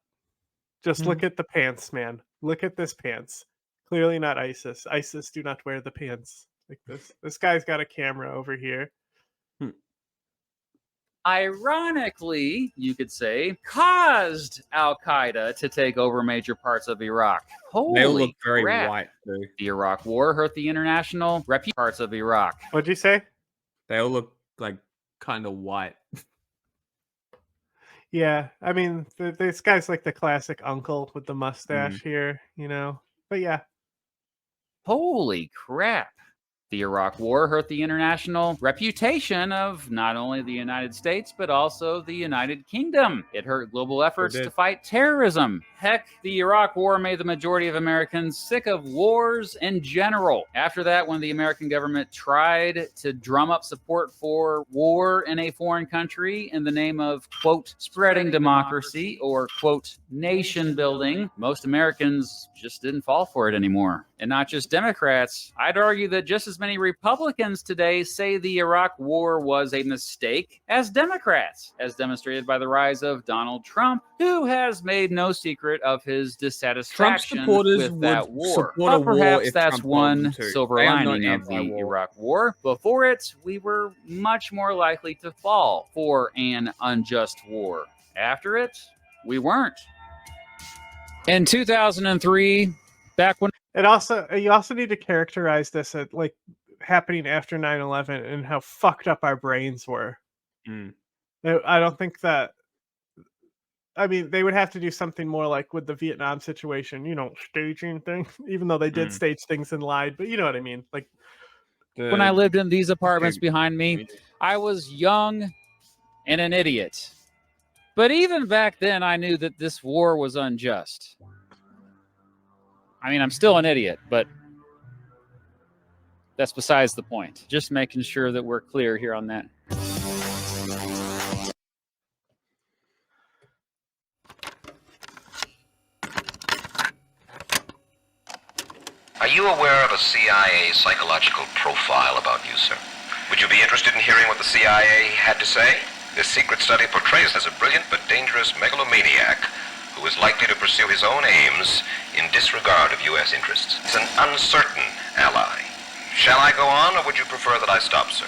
Just look at the pants, man. Look at this pants. Clearly not ISIS. ISIS do not wear the pants like this. This guy's got a camera over here. Ironically, you could say, caused al-Qaeda to take over major parts of Iraq. Holy They all look very crap. white, too. The Iraq War hurt the international reputation parts of Iraq. What'd you say? They all look like kind of white. Yeah, I mean, this guy's like the classic uncle with the mustache here, you know? But yeah. Holy crap. The Iraq War hurt the international reputation of not only the United States, but also the United Kingdom. It hurt global efforts to fight terrorism. Heck, the Iraq War made the majority of Americans sick of wars in general. After that, when the American government tried to drum up support for war in a foreign country in the name of, quote, spreading democracy or, quote, nation building, most Americans just didn't fall for it anymore. And not just Democrats. I'd argue that just as many Republicans today say the Iraq War was a mistake as Democrats, as demonstrated by the rise of Donald Trump, who has made no secret of his dissatisfaction with that war. But perhaps that's one silver lining of the Iraq War. Before it, we were much more likely to fall for an unjust war. After it, we weren't. In 2003, back when you also need to characterize this at like happening after 9/11 and how fucked up our brains were. I don't think that. I mean, they would have to do something more like with the Vietnam situation, you know, staging things, even though they did stage things and lied, but you know what I mean? Like when I lived in these apartments behind me, I was young and an idiot. But even back then, I knew that this war was unjust. I mean, I'm still an idiot, but that's besides the point. Just making sure that we're clear here on that. Are you aware of a CIA psychological profile about you, sir? Would you be interested in hearing what the CIA had to say? This secret study portrays as a brilliant but dangerous megalomaniac who is likely to pursue his own aims in disregard of U.S. interests. He's an uncertain ally. Shall I go on, or would you prefer that I stop, sir?